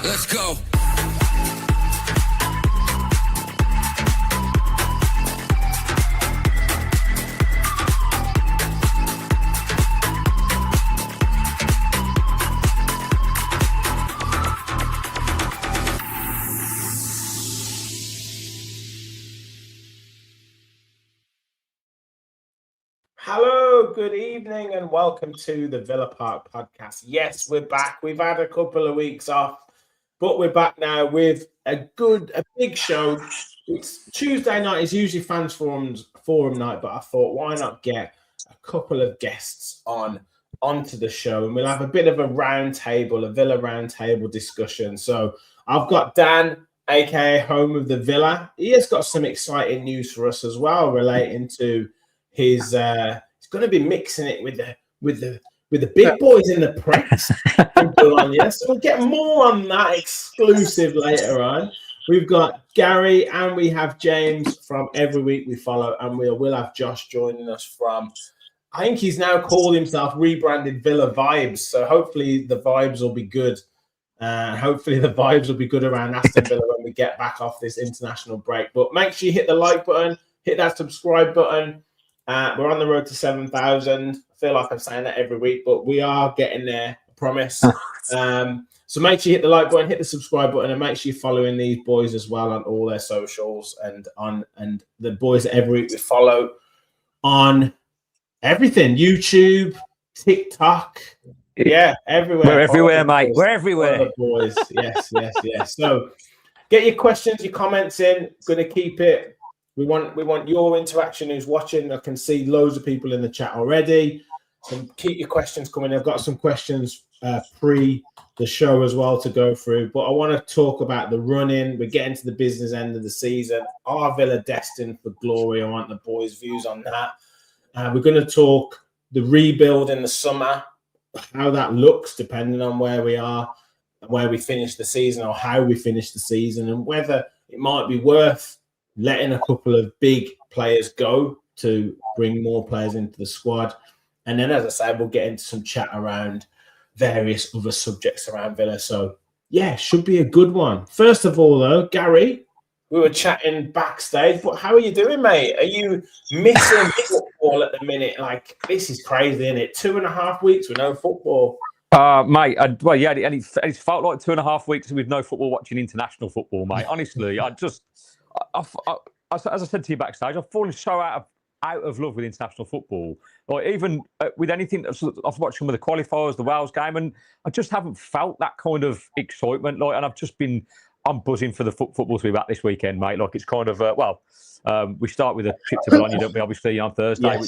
Let's go. Hello, good evening, and welcome to the Villa Park podcast. Yes, we're back. We've had a couple of weeks off, but we're back now with a big show. It's Tuesday night. It's usually fans forum night, but I thought, why not get a couple of guests onto the show, and we'll have a bit of a Villa round table discussion. So I've got Dan, aka Home of the Villa. He has got some exciting news for us as well, relating to his he's going to be mixing it with the big boys in the press. So we'll get more on that exclusive later on. We've got Gary and we have James from Every Week We Follow, and we'll have Josh joining us from, I think he's now called himself rebranded Villa Vibes. So hopefully the vibes will be good. Hopefully the vibes will be good around Aston Villa when we get back off this international break. But make sure you hit the like button, hit that subscribe button. We're on the road to 7,000. I feel like I'm saying that every week, but we are getting there, I promise. So make sure you hit the like button, hit the subscribe button, and make sure you're following these boys as well on all their socials and the boys that Every Week We Follow on everything. YouTube, TikTok. Yeah, everywhere. We're everywhere, mate. We're everywhere. Boys. Yes. So get your questions, your comments in. Going to keep it. We want your interaction. Who's watching? I can see loads of people in the chat already. So keep your questions coming. I've got some questions pre the show as well to go through. But I want to talk about the run-in. We're getting to the business end of the season. Are Villa destined for glory? I want the boys' views on that. We're going to talk the rebuild in the summer, how that looks depending on where we are, where we finish the season, or how we finish the season, and whether it might be worth letting a couple of big players go to bring more players into the squad. And then, as I said, we'll get into some chat around various other subjects around Villa. So, yeah, should be a good one. First of all, though, Gary, we were chatting backstage, but how are you doing, mate? Are you missing football at the minute? Like, this is crazy, isn't it? 2.5 weeks with no football. Mate, and it felt like 2.5 weeks with no football watching international football, mate. Honestly, as I said to you backstage, I've fallen so out of love with international football. Like even with anything, I've watched some of the qualifiers, the Wales game, and I just haven't felt that kind of excitement. Like, and I'm buzzing for the football to be back this weekend, mate. Like, it's kind of we start with a trip to Bologna, don't we? Obviously on Thursday,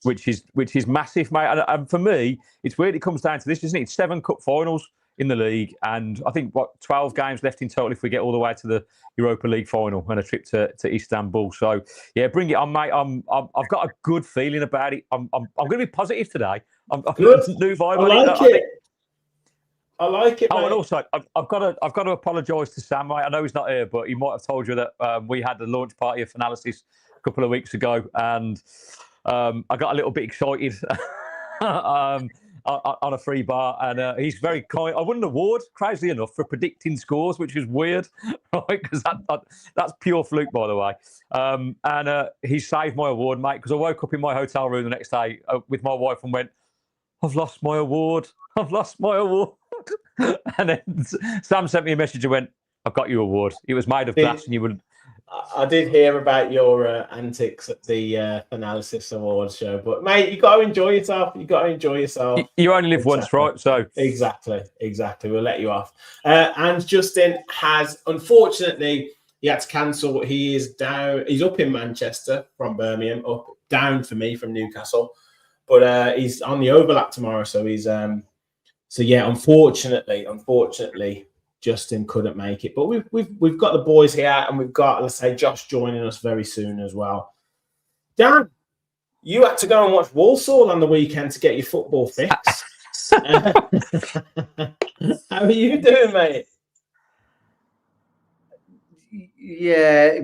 which is massive, mate. And for me, it's weird. It comes down to this, isn't it? It's 7 cup finals in the league, and I think 12 games left in total if we get all the way to the Europa League final and a trip to Istanbul. So yeah, bring it on, mate. I've got a good feeling about it. I'm going to be positive today. I'm good. New vibe. I like it. Oh, mate. And also I've got to apologise to Sam, mate. I know he's not here, but he might have told you that we had the launch party of Analysis a couple of weeks ago, and I got a little bit excited. On a free bar, and he's very kind. I won an award, crazily enough, for predicting scores, which is weird, right? Because that's pure fluke, by the way. And he saved my award, mate, because I woke up in my hotel room the next day with my wife and went, "I've lost my award. I've lost my award." And then Sam sent me a message and went, "I've got your award. It was made of glass, and you would." I did hear about your antics at the Analysis Awards show, but mate, you got to enjoy yourself. You only live once, right? So exactly. We'll let you off. And Justin has, unfortunately, he had to cancel. He is down. He's up in Manchester from Birmingham, down for me from Newcastle, but he's on the overlap tomorrow. So he's unfortunately. Justin couldn't make it, but we've got the boys here, and we've got, let's say, Josh joining us very soon as well. Dan, you had to go and watch Walsall on the weekend to get your football fix. How are you doing, mate? Yeah.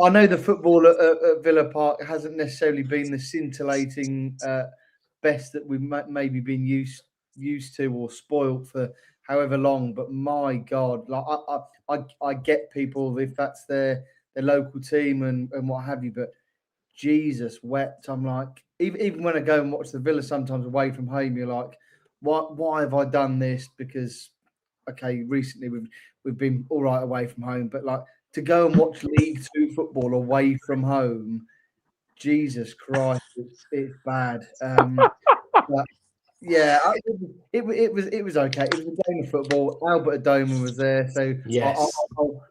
I know the football at Villa Park hasn't necessarily been the scintillating best that we've maybe been used to or spoilt for however long. But my God, like I get people if that's their local team and what have you, but Jesus wept. I'm like, even when I go and watch the Villa sometimes away from home, you're like, why have I done this? Because okay, recently we've been all right away from home, but like to go and watch League Two football away from home, Jesus Christ, it's bad. But yeah, it was okay. It was a game of football. Albert Adoma was there, so Yes.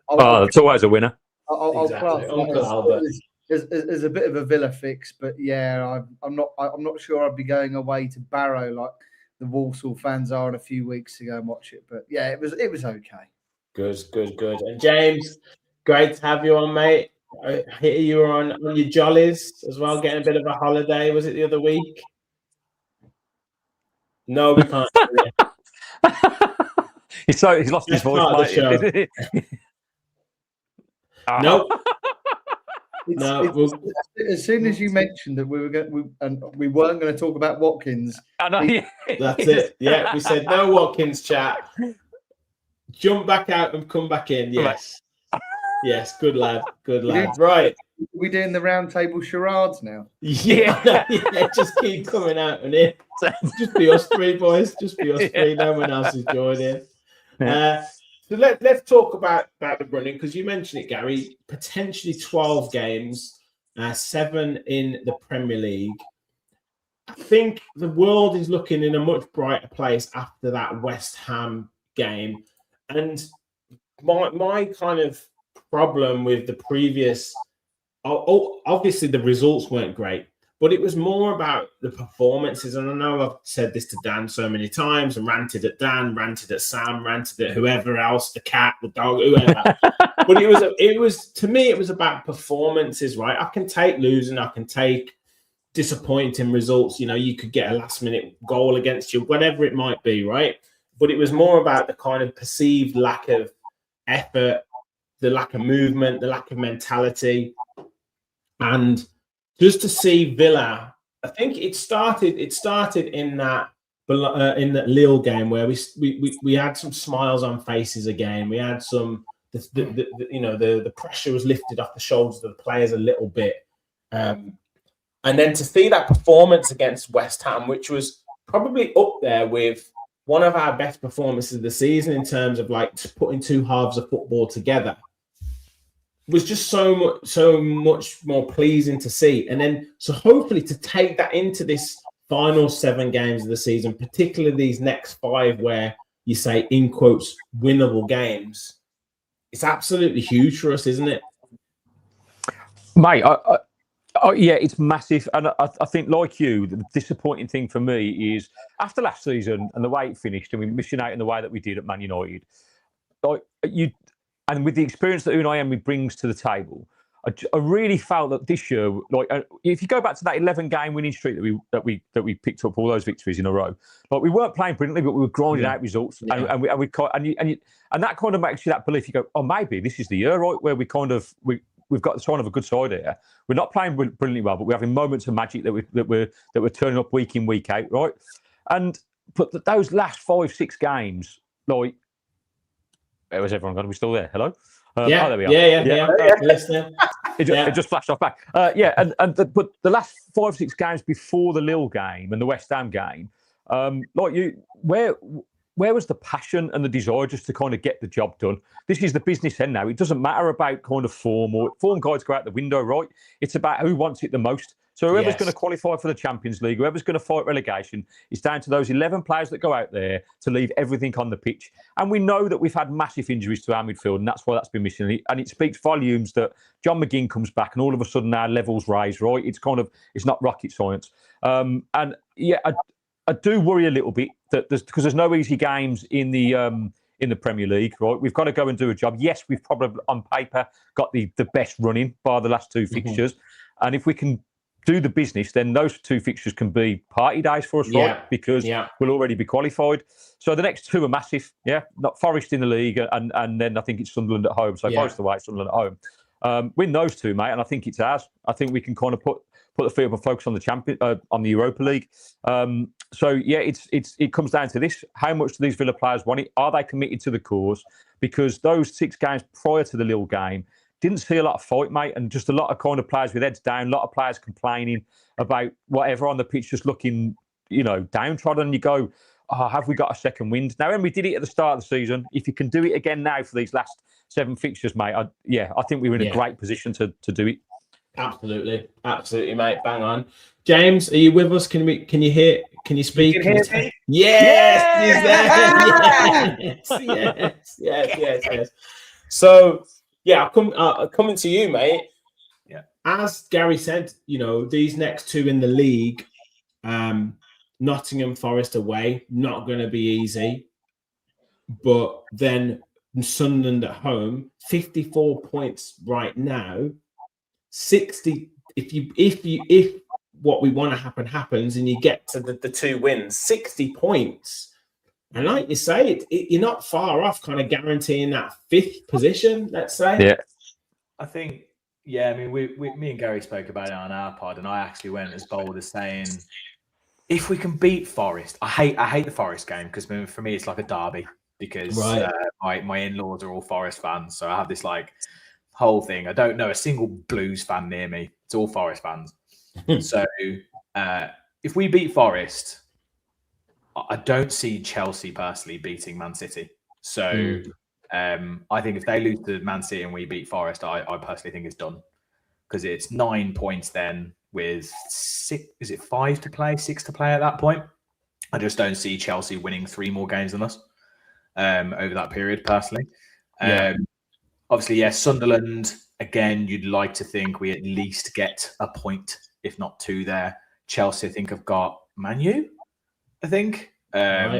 It's always a winner. I'll Exactly. class Uncle that Albert. as a bit of a Villa fix. But yeah, I'm not sure I'd be going away to Barrow like the Walsall fans are in a few weeks to go and watch it. But yeah, it was okay. Good. And James, great to have you on, mate. I hear you were on your jollies as well, getting a bit of a holiday. Was it the other week? No, we can't. He's lost his voice, mate. Nope. As soon as you mentioned that we weren't going to talk about Watkins, I know. That's it. Yeah, we said no Watkins chat. Jump back out and come back in. Yes. Yes, good lad. Right. We're doing the roundtable charades now. Yeah, just keep coming out and in. Just be us three, boys. Just be us three. No one else is joining. So let's talk about the running, because you mentioned it, Gary. Potentially 12 games, 7 in the Premier League. I think the world is looking in a much brighter place after that West Ham game. And my kind of problem with the previous, obviously the results weren't great, but it was more about the performances. And I know I've said this to Dan so many times and ranted at Dan, ranted at Sam, ranted at whoever else, the cat, the dog, whoever. But it was to me, it was about performances, right? I can take losing, I can take disappointing results. You know, you could get a last minute goal against you, whatever it might be, right? But it was more about the kind of perceived lack of effort, the lack of movement, the lack of mentality. And just to see Villa, I think it started in that Lille game where we had some smiles on faces again. We had some the pressure was lifted off the shoulders of the players a little bit. And then to see that performance against West Ham, which was probably up there with one of our best performances of the season in terms of like putting two halves of football together, was just so much more pleasing to see. And then so hopefully to take that into this final 7 games of the season, particularly these next 5 where you say in quotes winnable games, it's absolutely huge for us, isn't it? Mate, yeah, it's massive. And I think, like you, the disappointing thing for me is after last season and the way it finished, and we missing out in the way that we did at Man United, and with the experience that Unai Emery brings to the table, I really felt that this year, like if you go back to that 11-game winning streak that we picked up all those victories in a row, like we weren't playing brilliantly, but we were grinding out results, and that kind of makes you that belief. You go, oh, maybe this is the year, right, where we've got the sign of a good side here. We're not playing brilliantly well, but we're having moments of magic that we're turning up week in, week out, right? But those last 5-6 games, like, where was everyone gone? Are we still there? Hello? Yeah. Oh, there we are. Yeah. It just flashed off back. But the last 5-6 games before the Lille game and the West Ham game, where was the passion and the desire just to kind of get the job done? This is the business end now. It doesn't matter about kind of form guides go out the window, right? It's about who wants it the most. So whoever's going to qualify for the Champions League, whoever's going to fight relegation, it's down to those 11 players that go out there to leave everything on the pitch. And we know that we've had massive injuries to our midfield, and that's why that's been missing. And it speaks volumes that John McGinn comes back and all of a sudden our levels raise, right? It's not rocket science. I do worry a little bit that because there's no easy games in the Premier League, right? We've got to go and do a job. Yes, we've probably on paper got the best running by the last 2 fixtures, and if we can do the business, then those 2 fixtures can be party days for us, right? Because we'll already be qualified. So the next 2 are massive, not Forest in the league, and then I think it's Sunderland at home. So both the way, Sunderland at home. Win those two, mate, and I think it's ours. I think we can kind of put the feet up and focus on the on the Europa League. So yeah, it comes down to this: how much do these Villa players want it? Are they committed to the cause? Because those 6 games prior to the Lille game didn't see a lot of fight, mate, and just a lot of kind of players with heads down, a lot of players complaining about whatever on the pitch, just looking, downtrodden. And you go, oh, have we got a second wind? Now, when we did it at the start of the season, if you can do it again now for these last 7 fixtures, mate, I think we're in a great position to do it. Absolutely, mate. Bang on. James, are you with us? Can you hear? Can you speak? You can hear me? Yes, yes. So, yeah, coming to you, mate. Yeah. As Gary said, these next 2 in the league, Nottingham Forest away, not going to be easy. But then Sunderland at home, 54 points right now. 60. If what we want to happen happens, and you get to the 2 wins, 60 points. And like you say, you're not far off kind of guaranteeing that 5th position, let's say. Yeah. I think, I mean, me and Gary spoke about it on our pod, and I actually went as bold as saying, if we can beat Forest, I hate the Forest game, because for me it's like a derby, because my in-laws are all Forest fans, so I have this whole thing. I don't know a single Blues fan near me. It's all Forest fans. So if we beat Forest, I don't see Chelsea personally beating Man City. So I think if they lose to Man City and we beat Forest, I personally think it's done, because it's 9 points then with 6. Is it 5 to play, 6 to play at that point? I just don't see Chelsea winning 3 more games than us over that period personally. Obviously, yes, Sunderland, again, you'd like to think we at least get a point, if not 2 there. Chelsea, I think, have got Man U, I think. So,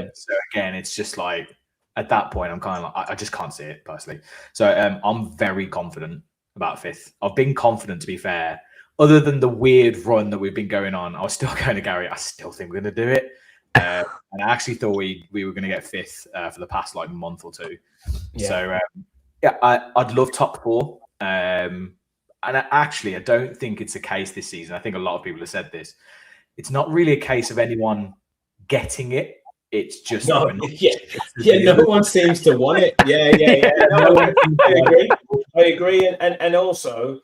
again, it's just at that point, I'm kind of I just can't see it, personally. So, I'm very confident about 5th. I've been confident, to be fair. Other than the weird run that we've been going on, I was still going to Gary, I still think we're going to do it. And I actually thought we were going to get 5th for the past, month or 2. Yeah. So, I'd love top 4. And I don't think it's a case this season. I think a lot of people have said this. It's not really a case of anyone getting it. It's just no one seems to want it. I agree. And also,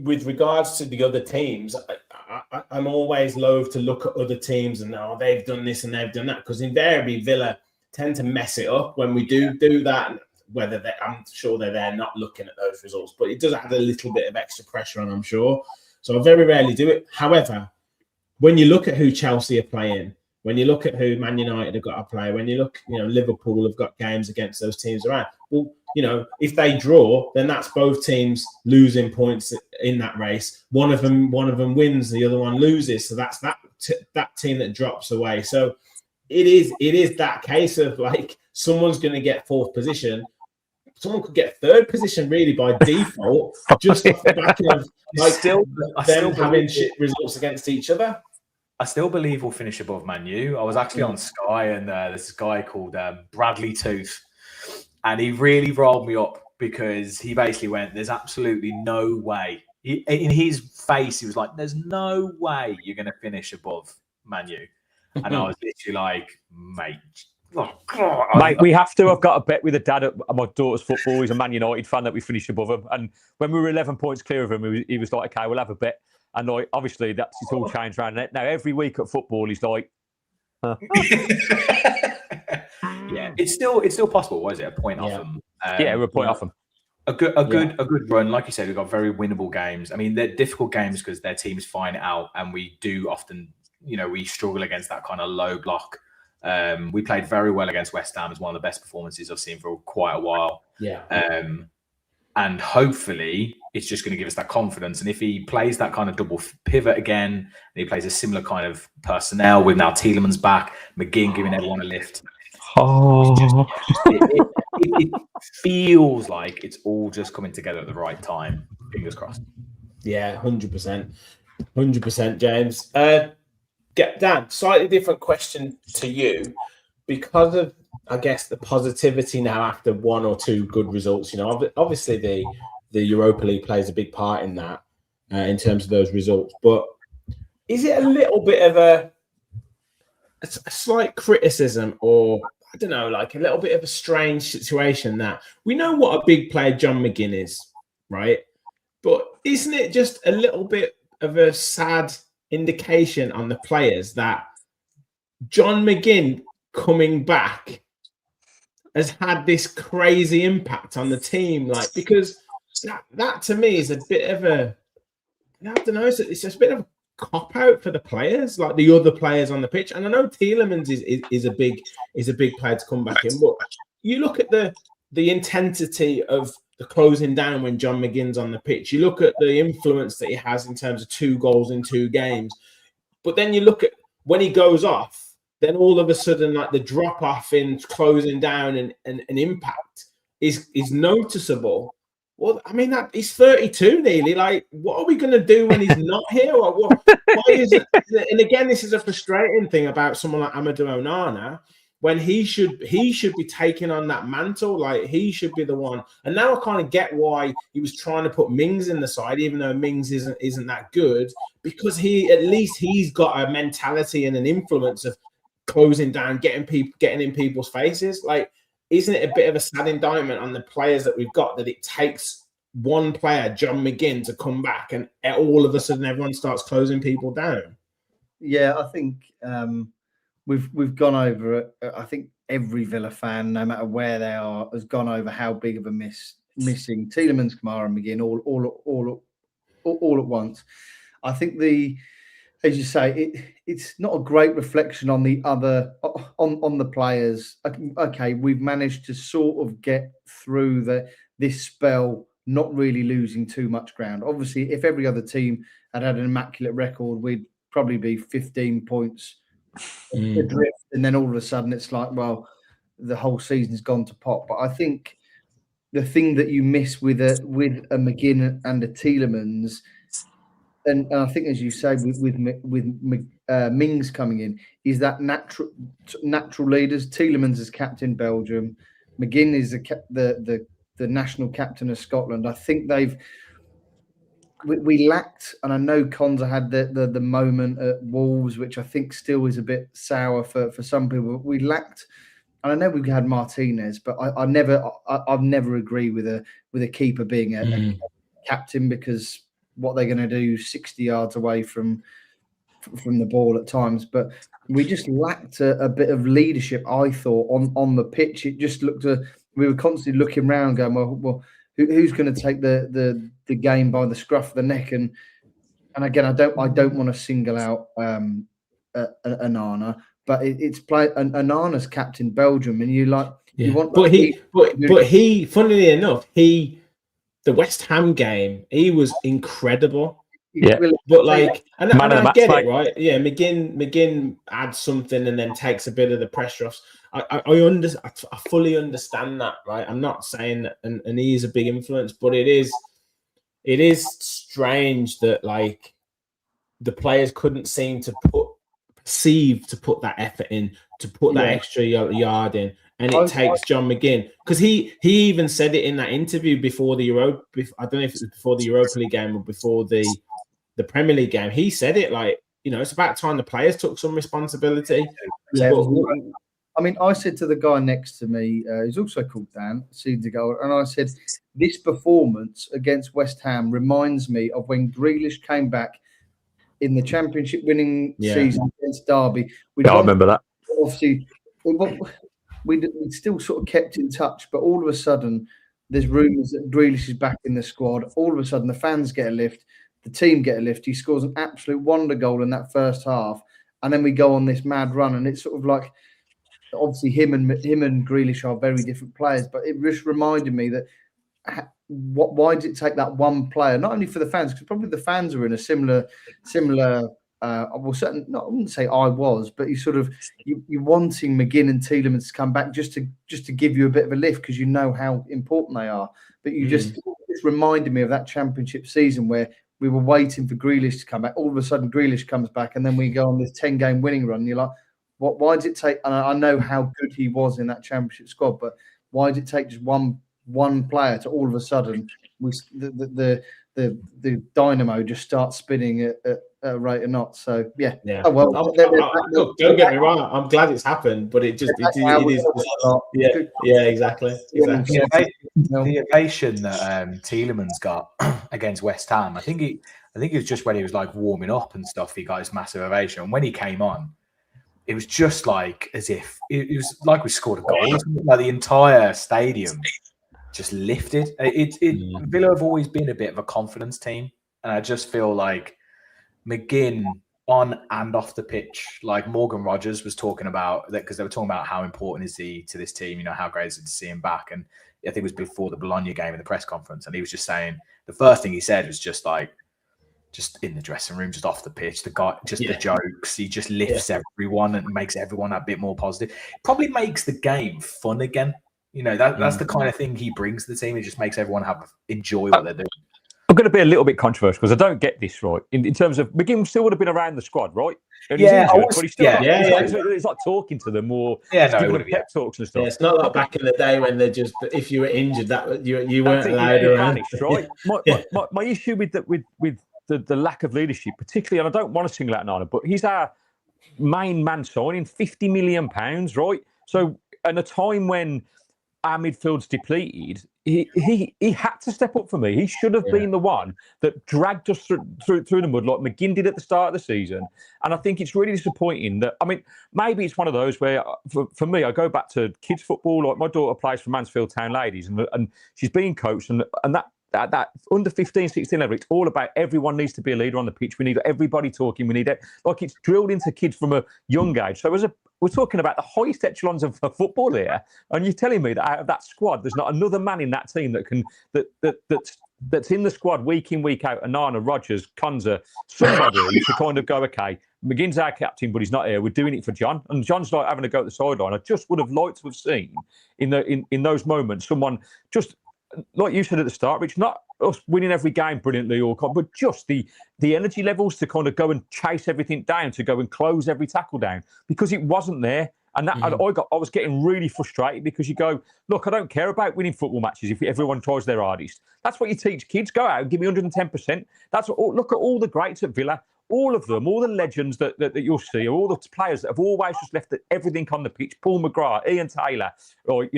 with regards to the other teams, I'm always loath to look at other teams and they've done this and they've done that, because invariably Villa tend to mess it up when we do that. Whether I'm sure they're not looking at those results, but it does add a little bit of extra pressure on, I'm sure. So I very rarely do it. However, when you look at who Chelsea are playing, when you look at who Man United have got to play, when you look, Liverpool have got games against those teams around. Well, if they draw, then that's both teams losing points in that race. One of them wins, the other one loses. So that's that team that drops away. So it is that case of someone's going to get 4th position. Someone could get 3rd position really by default, just off the back of them having shit results against each other. I still believe we'll finish above Man U. I was actually on Sky, and there's a guy called Bradley Tooth, and he really rolled me up, because he basically went, "There's absolutely no way." In his face, he was like, "There's no way you're going to finish above Man U," and I was literally mate. Oh, God. Mate, we have to. I've got a bet with a dad at my daughter's football. He's a Man United fan, that we finished above him. And when we were 11 points clear of him, he was like, "Okay, we'll have a bet." And obviously, it's all changed around it. Now, every week at football, he's like, yeah, it's still possible. What is it? A point off them? We're a point off them. A good run. Like you said, we've got very winnable games. I mean, they're difficult games because their teams find it out, and we do often, we struggle against that kind of low block. We played very well against West Ham. It's one of the best performances I've seen for quite a while. Yeah. And hopefully it's just going to give us that confidence. And if he plays that kind of double pivot again, and he plays a similar kind of personnel with now Tielemans back, McGinn giving everyone a lift. It feels like it's all just coming together at the right time. Fingers crossed. Yeah, 100%. 100%, James. Dan, slightly different question to you, because of, I guess, the positivity now after 1 or 2 good results. Obviously the Europa League plays a big part in that in terms of those results. But is it a little bit of a slight criticism, or I don't know, like a little bit of a strange situation that we know what a big player John McGinn is, right? But isn't it just a little bit of a sad indication on the players that John McGinn coming back has had this crazy impact on the team? Like, because that to me is a bit of a, I don't know, it's just a bit of a cop out for the players, like the other players on the pitch. And I know Tielemans is a big player to come back in, but you look at the intensity of the closing down when John McGinn's on the pitch. You look at the influence that he has in terms of 2 goals in 2 games. But then you look at when he goes off, then all of a sudden, like the drop off in closing down and impact is noticeable. Well, I mean, he's 32 nearly. Like, what are we going to do when he's not here? Or why is it? And again, this is a frustrating thing about someone like Amadou Onana, when he should be taking on that mantle. Like, he should be the one. And now I kind of get why he was trying to put Mings in the side, even though Mings isn't that good, because he's got a mentality and an influence of closing down, getting in people's faces. Like, isn't it a bit of a sad indictment on the players that we've got that it takes one player, John McGinn, to come back and all of a sudden everyone starts closing people down? Yeah, I think we've gone over it. I think every Villa fan, no matter where they are, has gone over how big of a missing Tielemans, Kamara, and McGinn all at once. I think as you say, it's not a great reflection on the other on the players. Okay, we've managed to sort of get through this spell, not really losing too much ground. Obviously, if every other team had an immaculate record, we'd probably be 15 points adrift, and then all of a sudden it's like, well, the whole season's gone to pot. But I think the thing that you miss with a McGinn and a Tielemans. And I think, as you say, with Mings coming in, is that natural leaders. Tielemans is captain Belgium, McGinn is the national captain of Scotland. I think we lacked, and I know Konza had the moment at Wolves, which I think still is a bit sour for some people. We lacked, and I know we had Martinez, but I've never agreed with a keeper being a captain, because what they're going to do 60 yards away from the ball at times. But we just lacked a bit of leadership, I thought, on the pitch. It just looked we were constantly looking around going, well who's going to take the game by the scruff of the neck? And again, I don't want to single out Onana, but it's Onana's captain Belgium, and you like, you want, but he funnily enough, the West Ham game, he was incredible. Yeah, but like, and I get it, right? Yeah, McGinn adds something and then takes a bit of the pressure off. I fully understand that, right? I'm not saying that, and he is a big influence, but it is strange that like the players couldn't seem to put that effort in, to put that extra yard in. And it takes John McGinn, because he even said it in that interview before the Europa. I don't know if it was before the Europa League game or before the Premier League game. He said it like, it's about time the players took some responsibility. Yeah, I mean, I said to the guy next to me, who's also called Dan, seasons ago, and I said, this performance against West Ham reminds me of when Grealish came back in the Championship winning season against Derby. I remember that. Obviously, we still sort of kept in touch, but all of a sudden there's rumours that Grealish is back in the squad. All of a sudden the fans get a lift, the team get a lift. He scores an absolute wonder goal in that first half, and then we go on this mad run. And it's sort of like, obviously him and Grealish are very different players, but it just reminded me that why did it take that one player, not only for the fans, because probably the fans were in a similar well, certainly not, I wouldn't say I was, but you're wanting McGinn and Tielemans to come back just to give you a bit of a lift, because you know how important they are. But you just reminded me of that Championship season where we were waiting for Grealish to come back. All of a sudden Grealish comes back, and then we go on this 10-game winning run. And you're like, why did it take? And I know how good he was in that Championship squad, but why did it take just one player to all of a sudden the dynamo just starts spinning at a rate of knots. So yeah. Oh, well, look, don't get me wrong. I'm glad it's happened, but it is. Yeah, exactly. The ovation that Tielemans got against West Ham, I think it was just when he was like warming up and stuff. He got his massive ovation. And when he came on, it was just like as if it was like we scored a goal. Like the entire stadium just lifted. Villa have always been a bit of a confidence team, and I just feel like McGinn on and off the pitch, like Morgan Rogers was talking about that, because they were talking about how important is he to this team, how great is it to see him back. And I think it was before the Bologna game in the press conference, and he was just saying the first thing he said was just in the dressing room, just off the pitch, the guy, just the jokes, he just lifts everyone and makes everyone a bit more positive. Probably makes the game fun again. That's the kind of thing he brings to the team. It just makes everyone enjoy what they're doing. I'm going to be a little bit controversial because I don't get this right. In terms of McGinn still would have been around the squad, right? And he's injured, but he's still it's like talking to them or giving pep talks and stuff. Yeah, it's not like back in the day when they're just, if you were injured, that you weren't allowed around. Banished, right? My issue with the lack of leadership, particularly, and I don't want to single out Nana, but he's our main man signing, £50 million, right? So, at a time when our midfield's depleted, he had to step up for me. He should have been the one that dragged us through the mud like McGinn did at the start of the season. And I think it's really disappointing that, maybe it's one of those where, for me, I go back to kids football. Like my daughter plays for Mansfield Town Ladies, and she's being coached, and that under 15, 16 level, it's all about everyone needs to be a leader on the pitch. We need everybody talking. We need it. Like, it's drilled into kids from a young age. So we're talking about the highest echelons of football here, and you're telling me that out of that squad, there's not another man in that team that's in the squad week in, week out. Anana, Rogers, Konza, somebody to kind of go, okay, McGinn's our captain, but he's not here. We're doing it for John, and John's like having to go at the sideline. I just would have liked to have seen in those moments someone just, like you said at the start, Rich, not us winning every game brilliantly, but just the energy levels to kind of go and chase everything down, to go and close every tackle down, because it wasn't there. And that I was getting really frustrated, because you go, look, I don't care about winning football matches if everyone tries their hardest. That's what you teach kids. Go out and give me 110%. Look at all the greats at Villa. All of them, all the legends that you'll see, all the players that have always just left everything on the pitch. Paul McGrath, Ian Taylor, or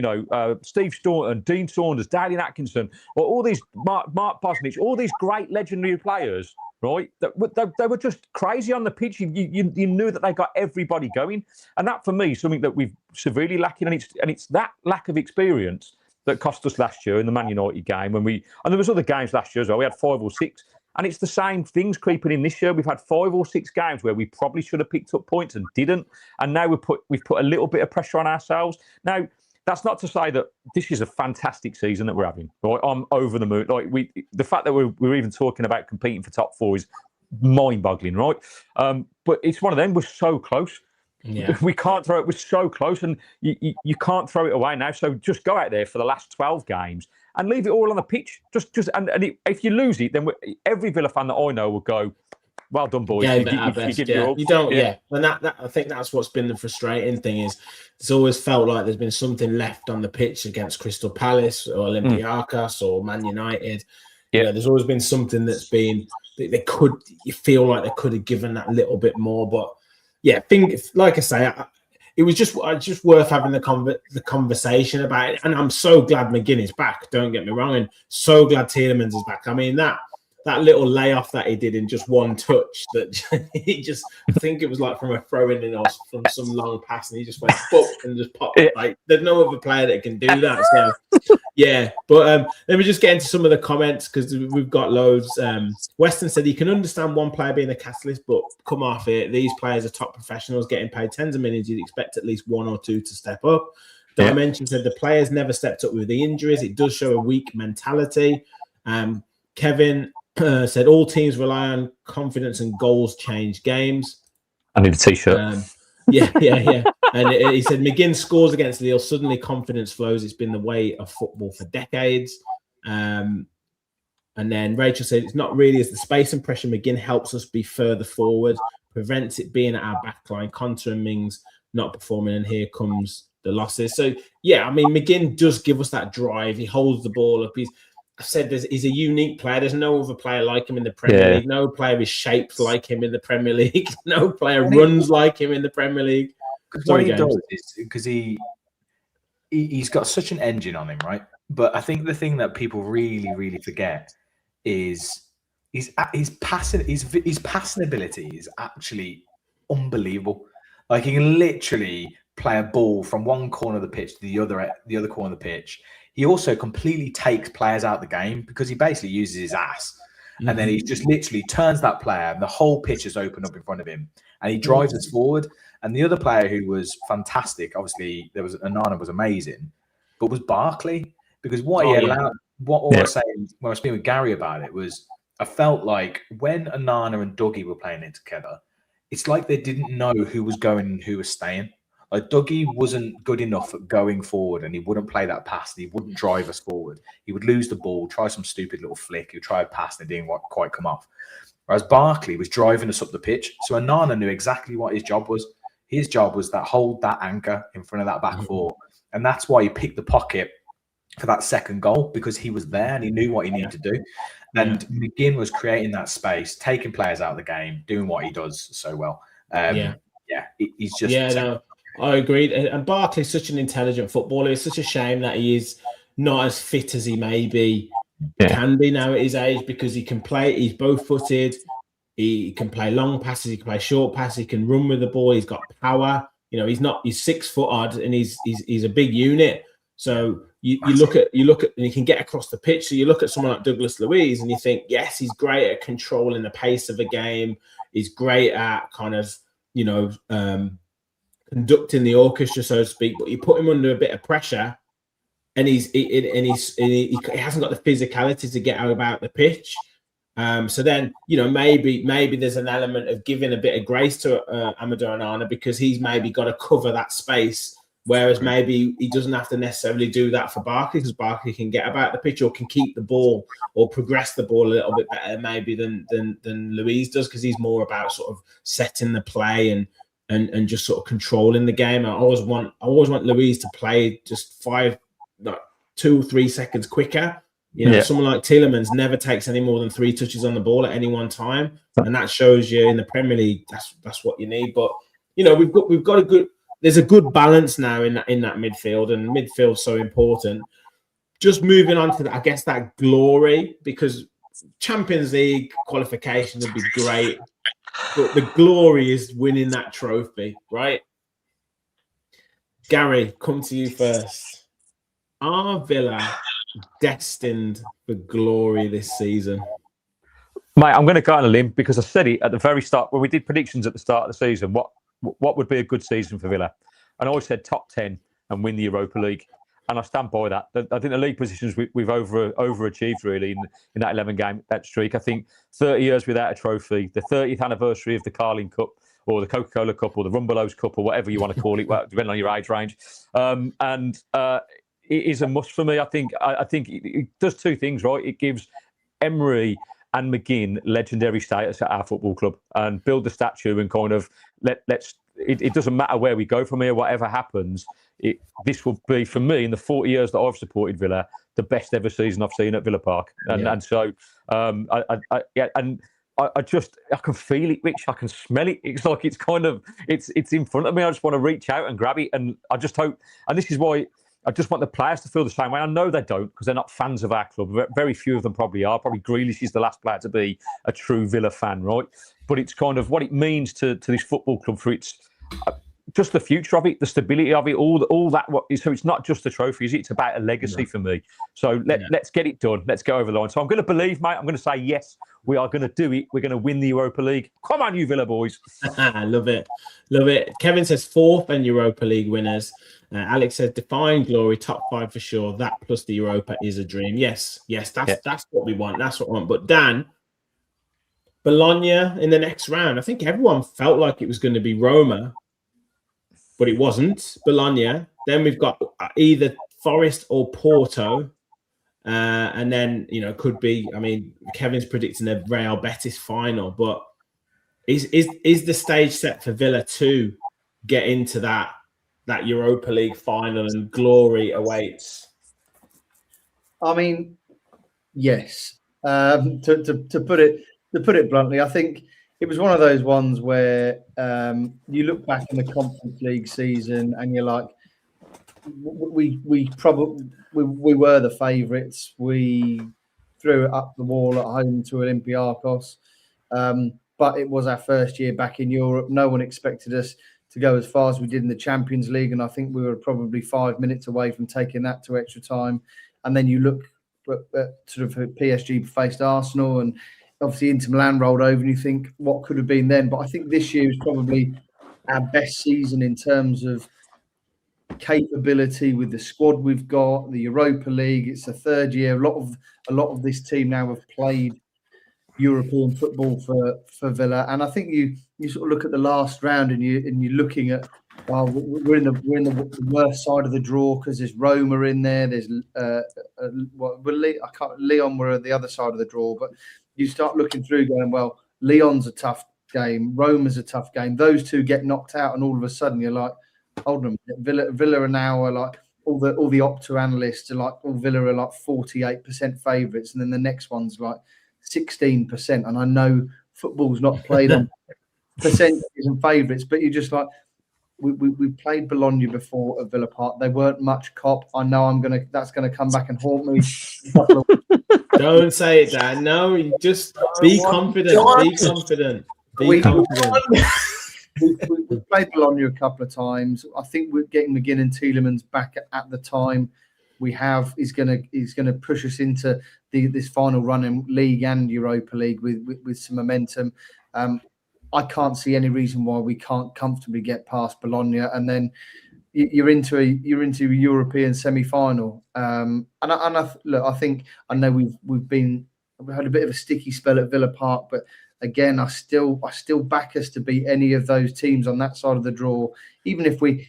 Steve Staunton, Dean Saunders, Dalian Atkinson, or all these Mark Bosnich, all these great legendary players, right? They were just crazy on the pitch. You knew that they got everybody going, and that for me is something that we've severely lacking, and it's that lack of experience that cost us last year in the Man United game. And there was other games last year as well. We had 5 or 6. And it's the same things creeping in this year. We've had 5 or 6 games where we probably should have picked up points and didn't. And now we've put a little bit of pressure on ourselves. Now, that's not to say that this is a fantastic season that we're having. Right? I'm over the moon. Like the fact that we're even talking about competing for top 4 is mind-boggling, right? But it's one of them. We're so close. Yeah. We can't throw it. We're so close, and you can't throw it away now. So just go out there for the last 12 games and leave it all on the pitch. If you lose it, then every Villa fan that I know will go, "Well done, boys." And that I think that's what's been the frustrating thing, is it's always felt like there's been something left on the pitch against Crystal Palace or Olympiacos or Man United. Yeah, there's always been something that's been you feel like they could have given that little bit more, but. Yeah, like I say, it was just worth having the conversation about it, and I'm so glad McGinn is back. Don't get me wrong, and so glad Tielemans is back. I mean that little layoff that he did in just one touch, that he just, I think it was like from a throw-in or from some long pass, and he just went and just popped. Like there's no other player that can do that. So yeah, but let me just get into some of the comments, because we've got loads. Weston said he can understand one player being a catalyst, but come off it. These players are top professionals getting paid tens of millions. You'd expect at least 1 or 2 to step up. Dimension said the players never stepped up with the injuries. It does show a weak mentality. Kevin said all teams rely on confidence and goals change games. I need a t-shirt. Yeah. And he said McGinn scores against Lille. Suddenly confidence flows. It's been the way of football for decades. And then Rachel said it's not really as the space and pressure. McGinn helps us be further forward, prevents it being at our backline. Conter and Mings not performing, and here comes the losses. So yeah, I mean McGinn does give us that drive. He holds the ball up. said he's a unique player. There's no other player like him in the Premier League. No player is shaped like him in the Premier League. No player runs like him in the Premier League. Because what he does is because he's got such an engine on him, right? But I think the thing that people really, really forget is his passing ability is actually unbelievable. Like he can literally play a ball from one corner of the pitch to the other corner of the pitch. He also completely takes players out of the game because he basically uses his ass. And then he just literally turns that player and the whole pitch is open up in front of him. And he drives us forward. And the other player who was fantastic, obviously, Onana was amazing, but was Barkley. Because what I was saying when I was speaking with Gary about it was I felt like when Onana and Dougie were playing it together, it's like they didn't know who was going and who was staying. Like Dougie wasn't good enough at going forward and he wouldn't play that pass and he wouldn't drive us forward. He would lose the ball, try some stupid little flick, he would try a pass and it didn't quite come off. Whereas Barkley was driving us up the pitch. So Onana knew exactly what his job was. His job was that hold that anchor in front of that back four. And that's why he picked the pocket for that second goal because he was there and he knew what he needed to do. And McGinn was creating that space, taking players out of the game, doing what he does so well. He's just... no, I agreed. And Barkley's such an intelligent footballer. It's such a shame that he is not as fit as he maybe can be now at his age because he can play. He's both-footed. He can play long passes. He can play short passes. He can run with the ball. He's got power. You know, he's 6 foot odd and he's a big unit. So you look at and he can get across the pitch. So you look at someone like Douglas Luiz and you think, yes, he's great at controlling the pace of a game. He's great at kind of, conducting the orchestra, so to speak. But you put him under a bit of pressure, and he hasn't got the physicality to get out about the pitch. So then, maybe there's an element of giving a bit of grace to Amadou Onana because he's maybe got to cover that space. Whereas maybe he doesn't have to necessarily do that for Barkley because Barkley can get about the pitch or can keep the ball or progress the ball a little bit better maybe than Luiz does because he's more about sort of setting the play and just sort of controlling the game. I always want Luiz to play just 2-3 seconds quicker. Someone like Tielemans never takes any more than 3 touches on the ball at any one time, and that shows you in the Premier League that's what you need. But we've got a good. There's a good balance now in that midfield, and midfield's so important. Just moving on to that glory, because Champions League qualification would be great, but the glory is winning that trophy, right? Gary, come to you first. Are Villa destined for glory this season? Mate, I'm going to go on a limb because I said it at the very start when we did predictions at the start of the season. What would be a good season for Villa? And I always said top 10 and win the Europa League. And I stand by that. I think the league positions we've overachieved really in that 11-game streak. I think 30 years without a trophy, the 30th anniversary of the Carling Cup or the Coca-Cola Cup or the Rumbelows Cup or whatever you want to call it, depending on your age range. It is a must for me. I think it does 2 things, right? It gives Emery and McGinn legendary status at our football club and build the statue and kind of it doesn't matter where we go from here, whatever happens, this will be for me in the 40 years that I've supported Villa, the best ever season I've seen at Villa Park. And so I can feel it, Rich. I can smell it. It's like it's in front of me. I just want to reach out and grab it. And I just hope, and this is why I just want the players to feel the same way. I know they don't because they're not fans of our club. Very few of them probably are. Probably Grealish is the last player to be a true Villa fan, right? But it's kind of what it means to this football club for its just the future of it, the stability of it, all that. So it's not just a trophy, is it? It's about a legacy for me. So let's get it done. Let's go over the line. So I'm going to believe, mate. I'm going to say yes. We are going to do it. We're going to win the Europa League. Come on, you Villa boys. Love it. Kevin says 4th and Europa League winners. Alex says define glory, top 5 for sure. That plus the Europa is a dream. Yes, that's what we want. That's what we want. But Dan, Bologna in the next round. I think everyone felt like it was going to be Roma, but it wasn't. Bologna. Then we've got either Forest or Porto. And then, could be, Kevin's predicting a Real Betis final, but is the stage set for Villa to get into that Europa League final and glory awaits? I mean, Yes. To put it bluntly, I think it was one of those ones where you look back in the Conference League season and you're like, we probably we were the favourites. We threw it up the wall at home to Olympiacos, but it was our first year back in Europe. No one expected us to go as far as we did in the Champions League, and I think we were probably 5 minutes away from taking that to extra time. And then you look at sort of PSG faced Arsenal, and obviously Inter Milan rolled over, and you think what could have been then. But I think this year is probably our best season in terms of capability with the squad we've got, the Europa League. It's the third year. A lot of this team now have played European football for Villa, and I think you sort of look at the last round and you're looking at, well, we're in the worst side of the draw because there's Roma in there. There's Lyon were at the other side of the draw, but you start looking through going, well, Lyon's a tough game, Roma's a tough game. Those two get knocked out, and all of a sudden you're like, hold on, Villa are now like all the Opta analysts are like, all Villa are like 48% favourites, and then the next one's like 16%. And I know football's not played on percentages and favourites, but you're just like, we played Bologna before at Villa Park. They weren't much cop. I know that's gonna come back and haunt me. Don't say it, Dan. No, you just be confident. Be confident. Be confident. We've played Bologna a couple of times. I think we're getting McGinn and Tielemans back at the time we have is going to push us into this final run in League and Europa League with some momentum. I can't see any reason why we can't comfortably get past Bologna, and then you're into a European semi-final. And I think I know we've had a bit of a sticky spell at Villa Park, but again, I still back us to beat any of those teams on that side of the draw. Even if we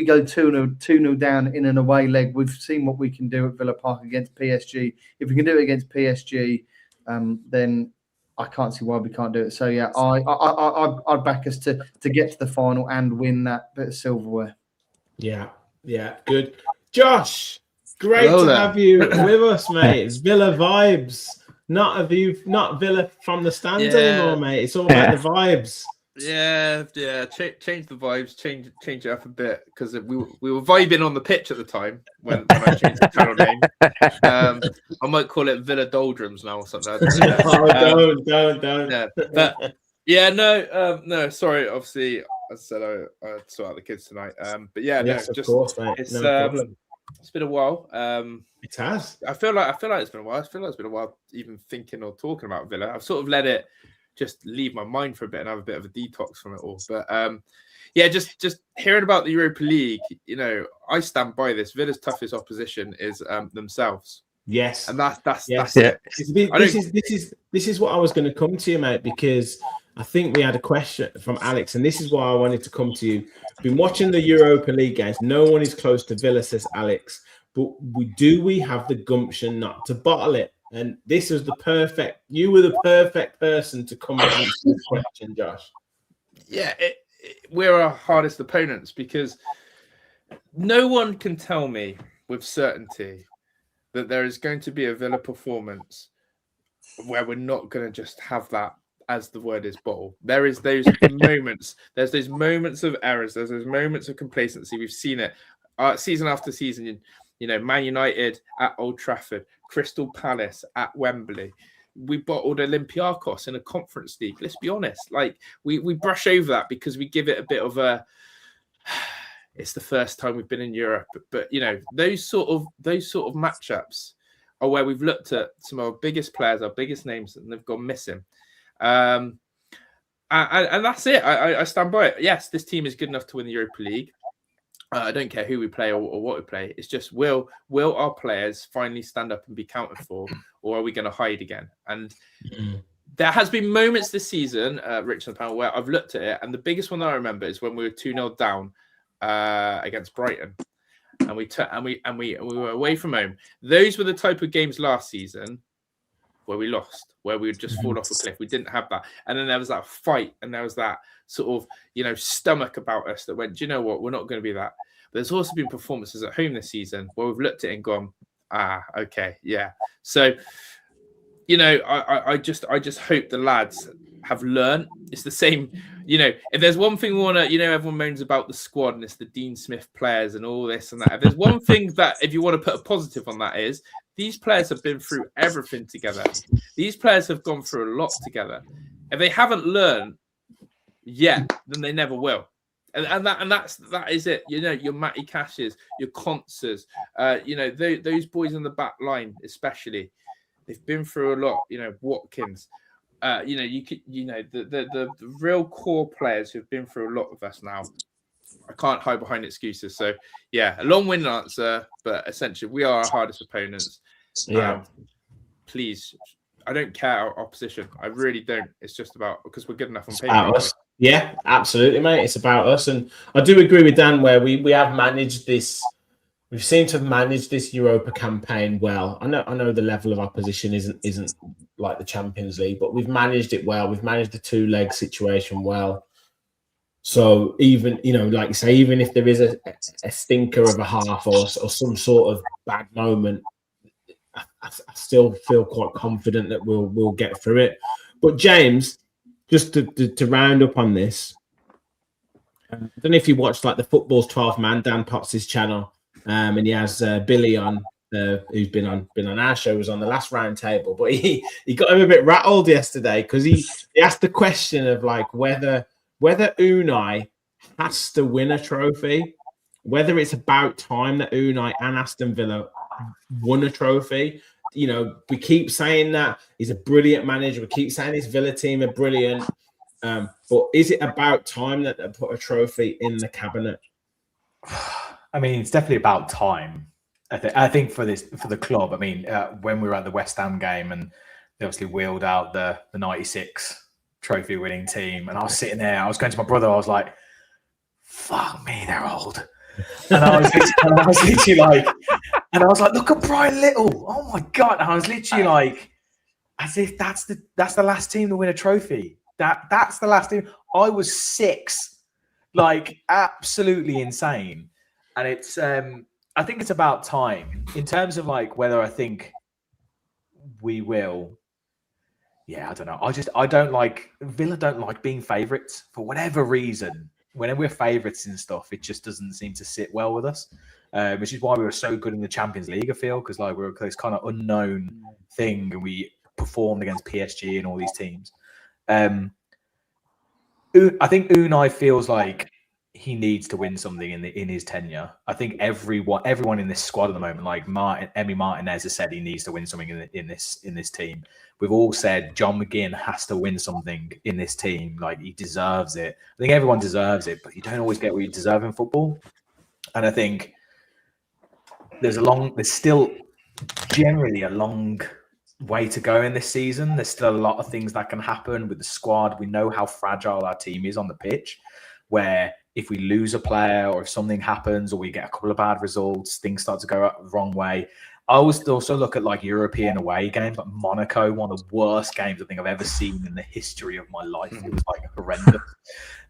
go 2-0 down in an away leg, we've seen what we can do at Villa Park against PSG. If we can do it against PSG, then I can't see why we can't do it. So yeah, I'd back us to get to the final and win that bit of silverware. Yeah, good. Josh, great to have you with us, mate. It's Villa vibes. Not Villa from the stands anymore, mate. It's all about the vibes. Yeah. Change the vibes, change it up a bit, because we were vibing on the pitch at the time when I changed the channel name. I might call it Villa Doldrums now or something. Don't. Yeah, but yeah, no. Sorry, obviously, as I said, I sort out the kids tonight. But yeah, yes, no, of course, mate. It's, no problem. It's been a while. It has. I feel like it's been a while. I feel like it's been a while even thinking or talking about Villa. I've sort of let it just leave my mind for a bit and have a bit of a detox from it all. But yeah, just hearing about the Europa League, I stand by this. Villa's toughest opposition is themselves. Yes, and that's it. This is what I was going to come to you, mate, because I think we had a question from Alex, and this is why I wanted to come to you. Been watching the Europa League games. No one is close to Villa, says Alex. But we have the gumption not to bottle it? And this was you were the perfect person to come and answer this question, Josh. Yeah, we're our hardest opponents, because no one can tell me with certainty that there is going to be a Villa performance where we're not going to just have that, as the word is, bottle. There is those moments. There's those moments of errors. There's those moments of complacency. We've seen it season after season. Man United at Old Trafford, Crystal Palace at Wembley. We bottled Olympiacos in a Conference League. Let's be honest. Like we brush over that because we give it a bit of a. It's the first time we've been in Europe, but those sort of matchups are where we've looked at some of our biggest players, our biggest names, and they've gone missing. And that's it. I stand by it. Yes, this team is good enough to win the Europa League. I don't care who we play or what we play. It's just will our players finally stand up and be counted for, or are we going to hide again? And there has been moments this season, Rich and the panel, where I've looked at it, and the biggest one that I remember is when we were 2-0 down against Brighton, and we were away from home. Those were the type of games last season where we lost, where we would just fall off a cliff. We didn't have that. And then there was that fight, and there was that sort of, stomach about us that went, do you know what? We're not going to be that. But there's also been performances at home this season where we've looked at it and gone, okay, yeah. So you know, I just hope the lads have learned. It's the same, you know, if there's one thing we want to, you know, everyone moans about the squad and it's the Dean Smith players and all this and that. If there's one thing that, if you want to put a positive on that, is these players have been through everything together. These players have gone through a lot together. If they haven't learned yet, then they never will. And that is it. You know, your Matty Cashes, your Consters, you know, those boys in the back line, especially, they've been through a lot. You know, Watkins. You know, the real core players who've been through a lot with us now. I can't hide behind excuses. So yeah, a long-winded answer, but essentially we are our hardest opponents. Yeah. Please, I don't care our opposition. I really don't. It's just about because we're good enough on paper. About us. Yeah, absolutely, mate. It's about us, and I do agree with Dan where we have managed this. We've seemed to have managed this Europa campaign well. I know the level of opposition isn't like the Champions League, but we've managed it well. We've managed the two-leg situation well. So even, you know, like you say, even if there is a stinker of a half or some sort of bad moment, I still feel quite confident that we'll get through it. But James, just to round up on this, I don't know if you watched like the Football's 12th Man, Dan Potts' channel. And he has Billy on, who's been on our show, was on the last round table. But he got him a bit rattled yesterday because he asked the question of like whether Unai has to win a trophy, whether it's about time that Unai and Aston Villa won a trophy. You know, we keep saying that he's a brilliant manager. We keep saying his Villa team are brilliant. But is it about time that they put a trophy in the cabinet? I mean, it's definitely about time. I think for the club. I mean, when we were at the West Ham game and they obviously wheeled out the '96 trophy-winning team, and I was sitting there. I was going to my brother. I was like, "Fuck me, they're old." And I was literally like, and I was like, "Look at Brian Little. Oh my god!" And I was literally like, as if that's the last team to win a trophy. That's the last team. I was 6, like absolutely insane. And it's, I think it's about time in terms of like whether I think we will. Yeah, I don't know. I don't like Villa. Don't like being favourites for whatever reason. When we're favourites and stuff, it just doesn't seem to sit well with us. Which is why we were so good in the Champions League. I feel because like we were this kind of unknown thing, and we performed against PSG and all these teams. I think Unai feels like he needs to win something in his tenure. I think everyone in this squad at the moment, like Emi Martinez has said he needs to win something in this team. We've all said John McGinn has to win something in this team. Like he deserves it. I think everyone deserves it, but you don't always get what you deserve in football. And I think there's still generally a long way to go in this season. There's still a lot of things that can happen with the squad. We know how fragile our team is on the pitch, where if we lose a player or if something happens or we get a couple of bad results, things start to go the wrong way. I always also look at like European away games, like Monaco, one of the worst games I think I've ever seen in the history of my life. It was like horrendous.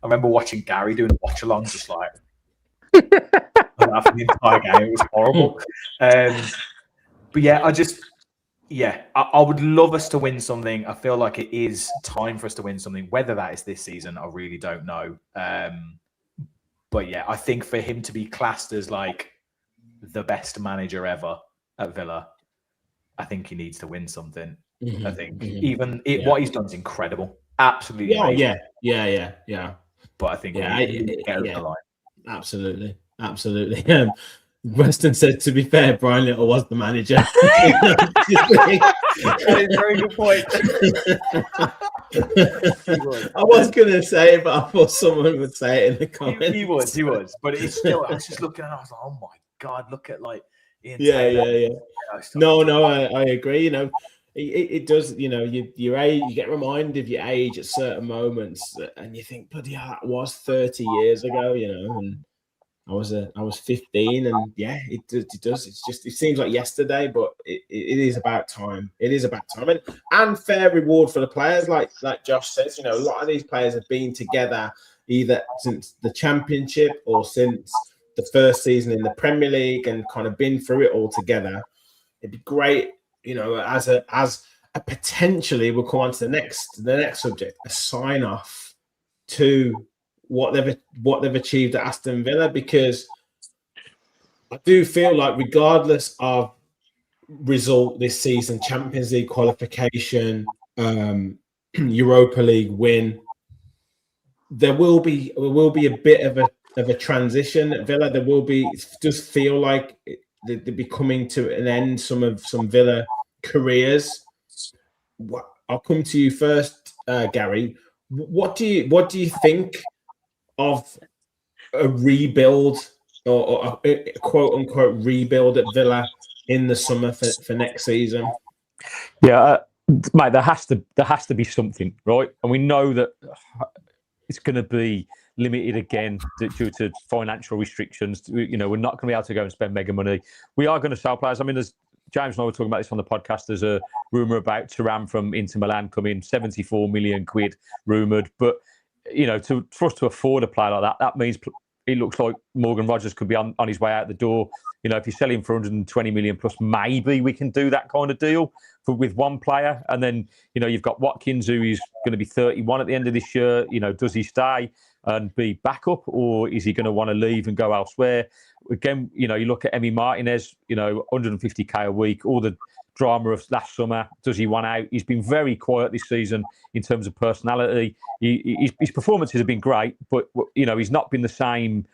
I remember watching Gary doing a watch along, just like laughing the entire game. It was horrible. But yeah, I would love us to win something. I feel like it is time for us to win something. Whether that is this season, I really don't know. But yeah, I think for him to be classed as like the best manager ever at Villa, I think he needs to win something. I think what he's done is incredible. Absolutely. Yeah. But I think get over the line. Absolutely. Weston said, to be fair, Brian Little was the manager. That is a very good point. I was going to say it, but I thought someone would say it in the comments. He was. But it's still, I was just looking and I was like, oh my God, look at like Ian Yeah. Taylor. No, I agree. You know, it does, you know, your age, you get reminded of your age at certain moments and you think, bloody hell, that was 30 years ago, you know, and I was 15, and yeah, it does. It's just, it seems like yesterday, but it is about time. It is about time, and fair reward for the players, like Josh says. You know, a lot of these players have been together either since the Championship or since the first season in the Premier League, and kind of been through it all together. It'd be great, you know, as potentially we'll come on to the next subject, a sign off to what they've achieved at Aston Villa, because I do feel like regardless of result this season, Champions League qualification, Europa League win, there will be a bit of a transition at Villa. There will be, it does feel like they'll be coming to an end some Villa careers. I'll come to you first, Gary. What do you think of a rebuild or a quote unquote rebuild at Villa in the summer for next season? Yeah, mate, there has to be something, right? And we know that it's going to be limited again due to financial restrictions. You know, we're not going to be able to go and spend mega money. We are going to sell players. I mean, there's James and I were talking about this on the podcast. There's a rumor about Thuram from Inter Milan coming, 74 million quid rumored. But you know, for us to afford a player like that, that means it looks like Morgan Rogers could be on his way out the door. You know, if you sell him for 120 million plus, maybe we can do that kind of deal with one player. And then, you know, you've got Watkins, who is going to be 31 at the end of this year. You know, does he stay and be backup, or is he going to want to leave and go elsewhere? Again, you know, you look at Emi Martinez, you know, 150k a week, all the drama of last summer. Does he want out? He's been very quiet this season in terms of personality. His performances have been great, but, you know, he's not been the same.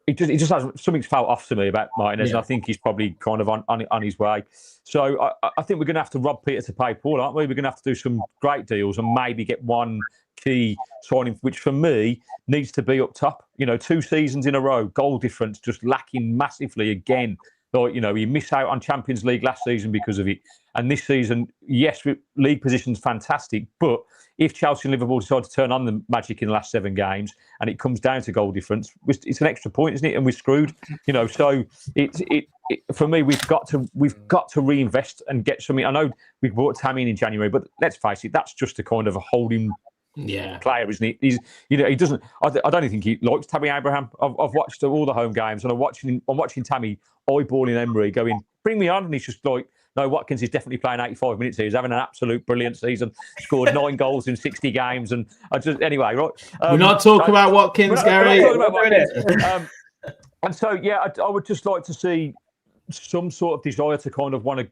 It just has something's felt off to me about Martinez, and I think he's probably kind of on his way. So I think we're going to have to rob Peter to pay Paul, aren't we? We're going to have to do some great deals and maybe get one key signing, which for me needs to be up top. You know, 2 seasons in a row, goal difference just lacking massively again. Like, you know, you miss out on Champions League last season because of it. And this season, yes, league position's fantastic, but if Chelsea and Liverpool decide to turn on the magic in the last 7 games and it comes down to goal difference, it's an extra point, isn't it? And we're screwed. You know, so it for me, we've got to reinvest and get something. I know we bought Tammy in January, but let's face it, that's just a kind of a holding player, isn't it? He's, you know, he doesn't. I don't even think he likes Tammy Abraham. I've watched all the home games, and I'm watching Tammy eyeballing Emery, going, "Bring me on," and he's just like, "No, Watkins is definitely playing 85 minutes here. He's having an absolute brilliant season. Scored 9 goals in 60 games." And anyway, right? We're not talking about Watkins, Gary. We're not talking about Watkins. And so, yeah, I would just like to see some sort of desire to kind of want to,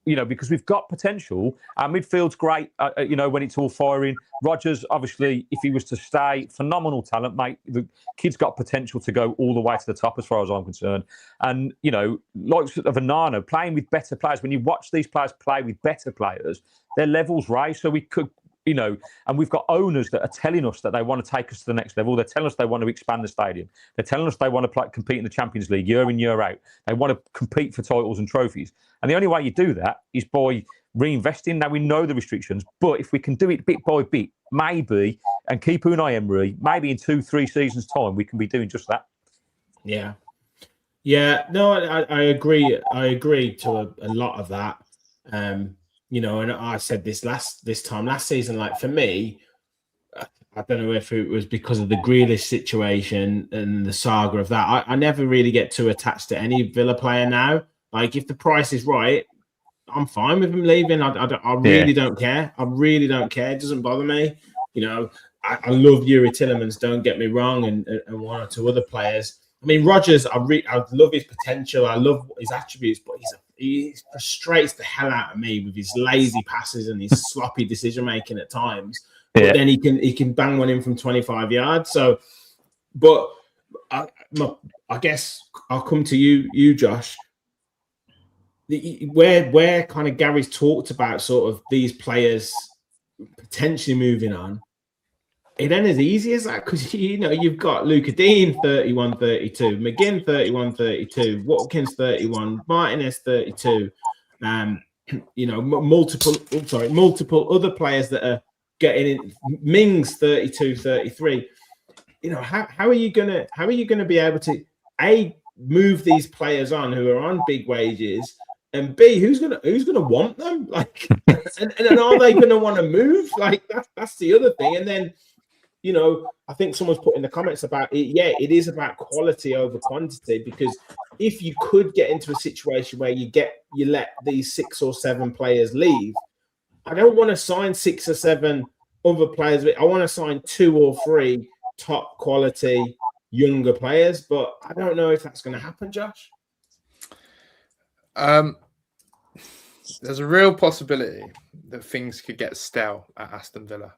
you know, because we've got potential. Our midfield's great, you know, when it's all firing. Rogers, obviously, if he was to stay, phenomenal talent, mate. The kid's got potential to go all the way to the top, as far as I'm concerned. And, you know, like of Anana, playing with better players. When you watch these players play with better players, their levels rise. So we could, you know, and we've got owners that are telling us that they want to take us to the next level. They're telling us they want to expand the stadium. They're telling us they want to compete in the Champions League year in, year out. They want to compete for titles and trophies. And the only way you do that is by reinvesting. Now, we know the restrictions, but if we can do it bit by bit, maybe, and keep Unai Emery, maybe in 2-3 seasons' time, we can be doing just that. Yeah. Yeah, no, I agree. I agree to a lot of that. You know, and I said this time last season, like for me, I don't know if it was because of the Grealish situation and the saga of that. I never really get too attached to any Villa player now. Like if the price is right, I'm fine with him leaving. I really don't care. I really don't care. It doesn't bother me. You know, I love Yuri Tillemans, don't get me wrong, and 1 or 2 other players. I mean, Rogers, I love his potential. I love his attributes, but he frustrates the hell out of me with his lazy passes and his sloppy decision making at times. But then he can bang one in from 25 yards. So, but I guess I'll come to you, Josh. Where kind of Gary's talked about sort of these players potentially moving on. It ain't as easy as that because, you know, you've got Luca Dean, 31-32, McGinn, 31-32, Watkins, 31, Martinez, 32, you know, multiple other players that are getting in. Mings, 32-33. You know, how are you gonna be able to A, move these players on who are on big wages, and B, who's gonna want them? Like, and are they gonna want to move? Like that's the other thing. And then, you know, I think someone's put in the comments about it. Yeah, it is about quality over quantity, because if you could get into a situation where you let these 6 or 7 players leave, I don't want to sign 6 or 7 other players. I want to sign 2 or 3 top quality younger players, but I don't know if that's going to happen, Josh. There's a real possibility that things could get stale at Aston Villa.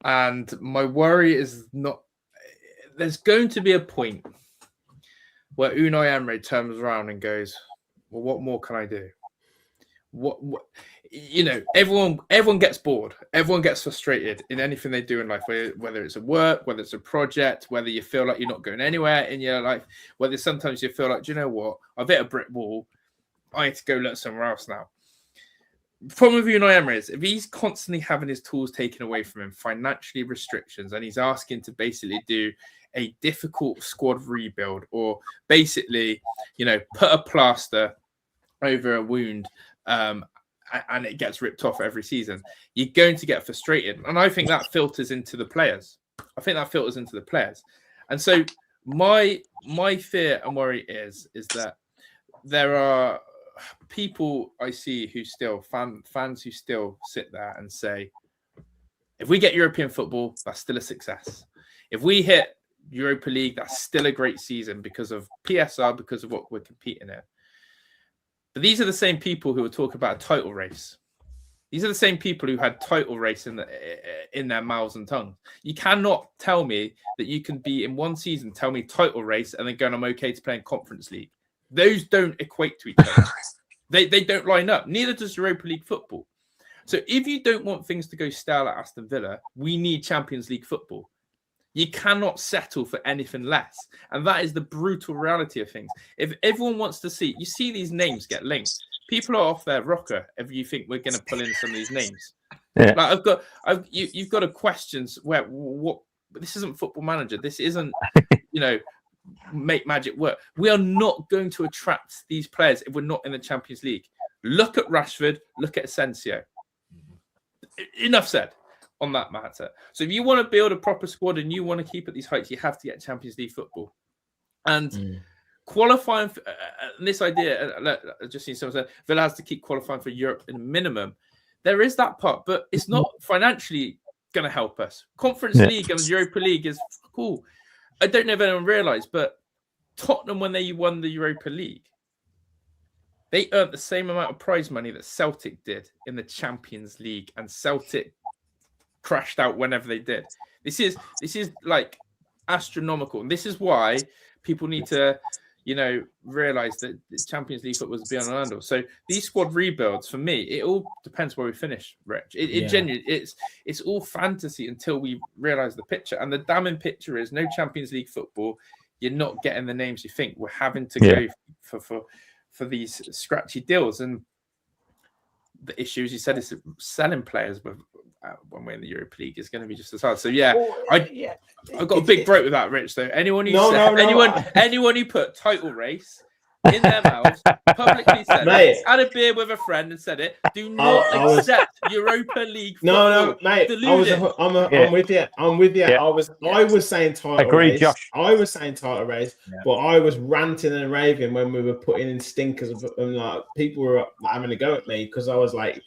And my worry is not... There's going to be a point where Unai Emery turns around and goes, well, what more can I do? What you know, everyone gets bored. Everyone gets frustrated in anything they do in life, whether it's a work, whether it's a project, whether you feel like you're not going anywhere in your life, whether sometimes you feel like, do you know what? I've hit a brick wall. I need to go look somewhere else now. The problem with Unai Emery is if he's constantly having his tools taken away from him, financially restrictions, and he's asking to basically do a difficult squad rebuild or basically, you know, put a plaster over a wound and it gets ripped off every season, you're going to get frustrated. And I think that filters into the players. And so my fear and worry is that there are people I see who still fans who still sit there and say, if we get European football, that's still a success. If we hit Europa League, that's still a great season because of PSR, because of what we're competing in. But these are the same people who are talking about a title race. These are the same people who had title race in their mouths and tongues. You cannot tell me that you can be in one season, tell me title race, and then go, I'm okay to play in Conference League. Those don't equate to each other. They don't line up. Neither does Europa League football. So if you don't want things to go stale at Aston Villa, we need Champions League football. You cannot settle for anything less. And that is the brutal reality of things. If everyone wants to see, you see these names get linked. People are off their rocker if you think we're going to pull in some of these names. Yeah. Like you've got a questions where this isn't Football Manager. This isn't, make magic work. We are not going to attract these players if we're not in the Champions League. Look at Rashford. Look at Asensio. Enough said on that matter. So if you want to build a proper squad and you want to keep at these heights, you have to get Champions League football. And qualifying for this idea, I just seen someone say Villa has to keep qualifying for Europe in a minimum. There is that part, but it's not financially going to help us. Conference League and Europa League is cool. I don't know if anyone realised, but Tottenham, when they won the Europa League, they earned the same amount of prize money that Celtic did in the Champions League, and Celtic crashed out whenever they did. This is like astronomical, and this is why people need to, realise that the Champions League football is beyond Orlando. So these squad rebuilds, for me, it all depends where we finish, Rich. Genuinely, it's all fantasy until we realise the picture. And the damning picture is no Champions League football. You're not getting the names you think. We're having to go for these scratchy deals. And the issue, as you said, is selling players when we're in the Europa League is going to be just as hard. So I've got a big break with that, Rich. So anyone who put title race in their mouths, publicly said it, had a beer with a friend and said it, do not accept Europa League football. No, mate. I'm with you. Yeah. I was saying title race. Josh. I was saying title race, but I was ranting and raving when we were putting in stinkers, and like people were having a go at me because I was like,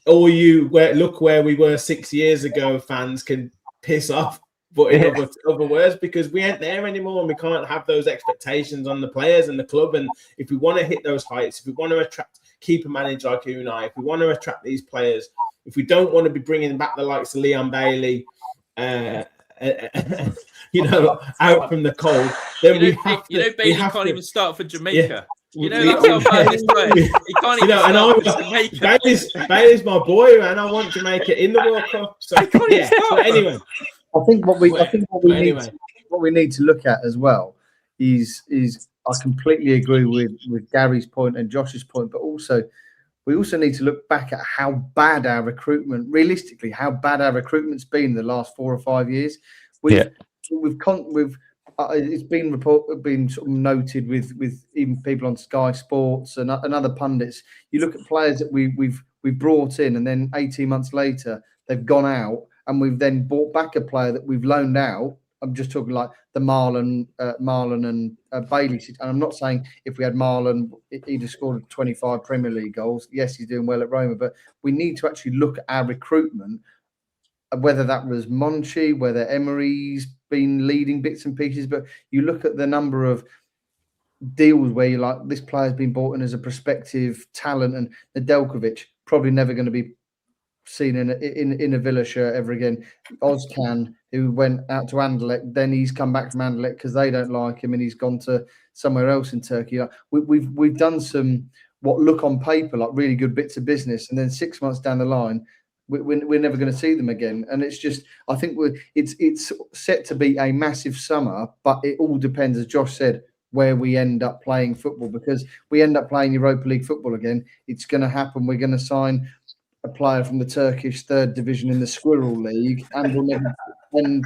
look where we were 6 years ago, fans can piss off. But in other words, because we ain't there anymore and we can't have those expectations on the players and the club. And if we want to hit those heights, if we want to keep a manager like Unai, if we want to attract these players, if we don't want to be bringing back the likes of Leon Bailey, out from the cold, then we have to. Bailey can't even start for Jamaica. That's how bad this player. He can't even start for Jamaica. Bailey's my boy, and I want Jamaica in the World Cup. So But anyway. I think what we need to look at as well is I completely agree with Gary's point and Josh's point, but we also need to look back at how bad our recruitment's been the last 4 or 5 years. It's been sort of noted with even people on Sky Sports and other pundits. You look at players that we've brought in, and then 18 months later they've gone out. And we've then bought back a player that we've loaned out I'm just talking like the Marlon and Bailey. And I'm not saying if we had Marlon, he'd have scored 25 Premier League goals. Yes, he's doing well at Roma, but we need to actually look at our recruitment, whether that was Monchi, whether Emery's been leading bits and pieces. But you look at the number of deals where you're like, this player's been bought in as a prospective talent, and Nedeljkovic probably never going to be seen in a Villa shirt ever again. Ozcan, who went out to Anderlecht, then he's come back from Anderlecht because they don't like him, and he's gone to somewhere else in Turkey. Like, we've done some what look on paper like really good bits of business, and then 6 months down the line, we're never going to see them again. And it's just, I think it's set to be a massive summer, but it all depends, as Josh said, where we end up playing football, because we end up playing Europa League football again. It's going to happen. We're going to sign a player from the Turkish third division in the Squirrel League, and we'll never. And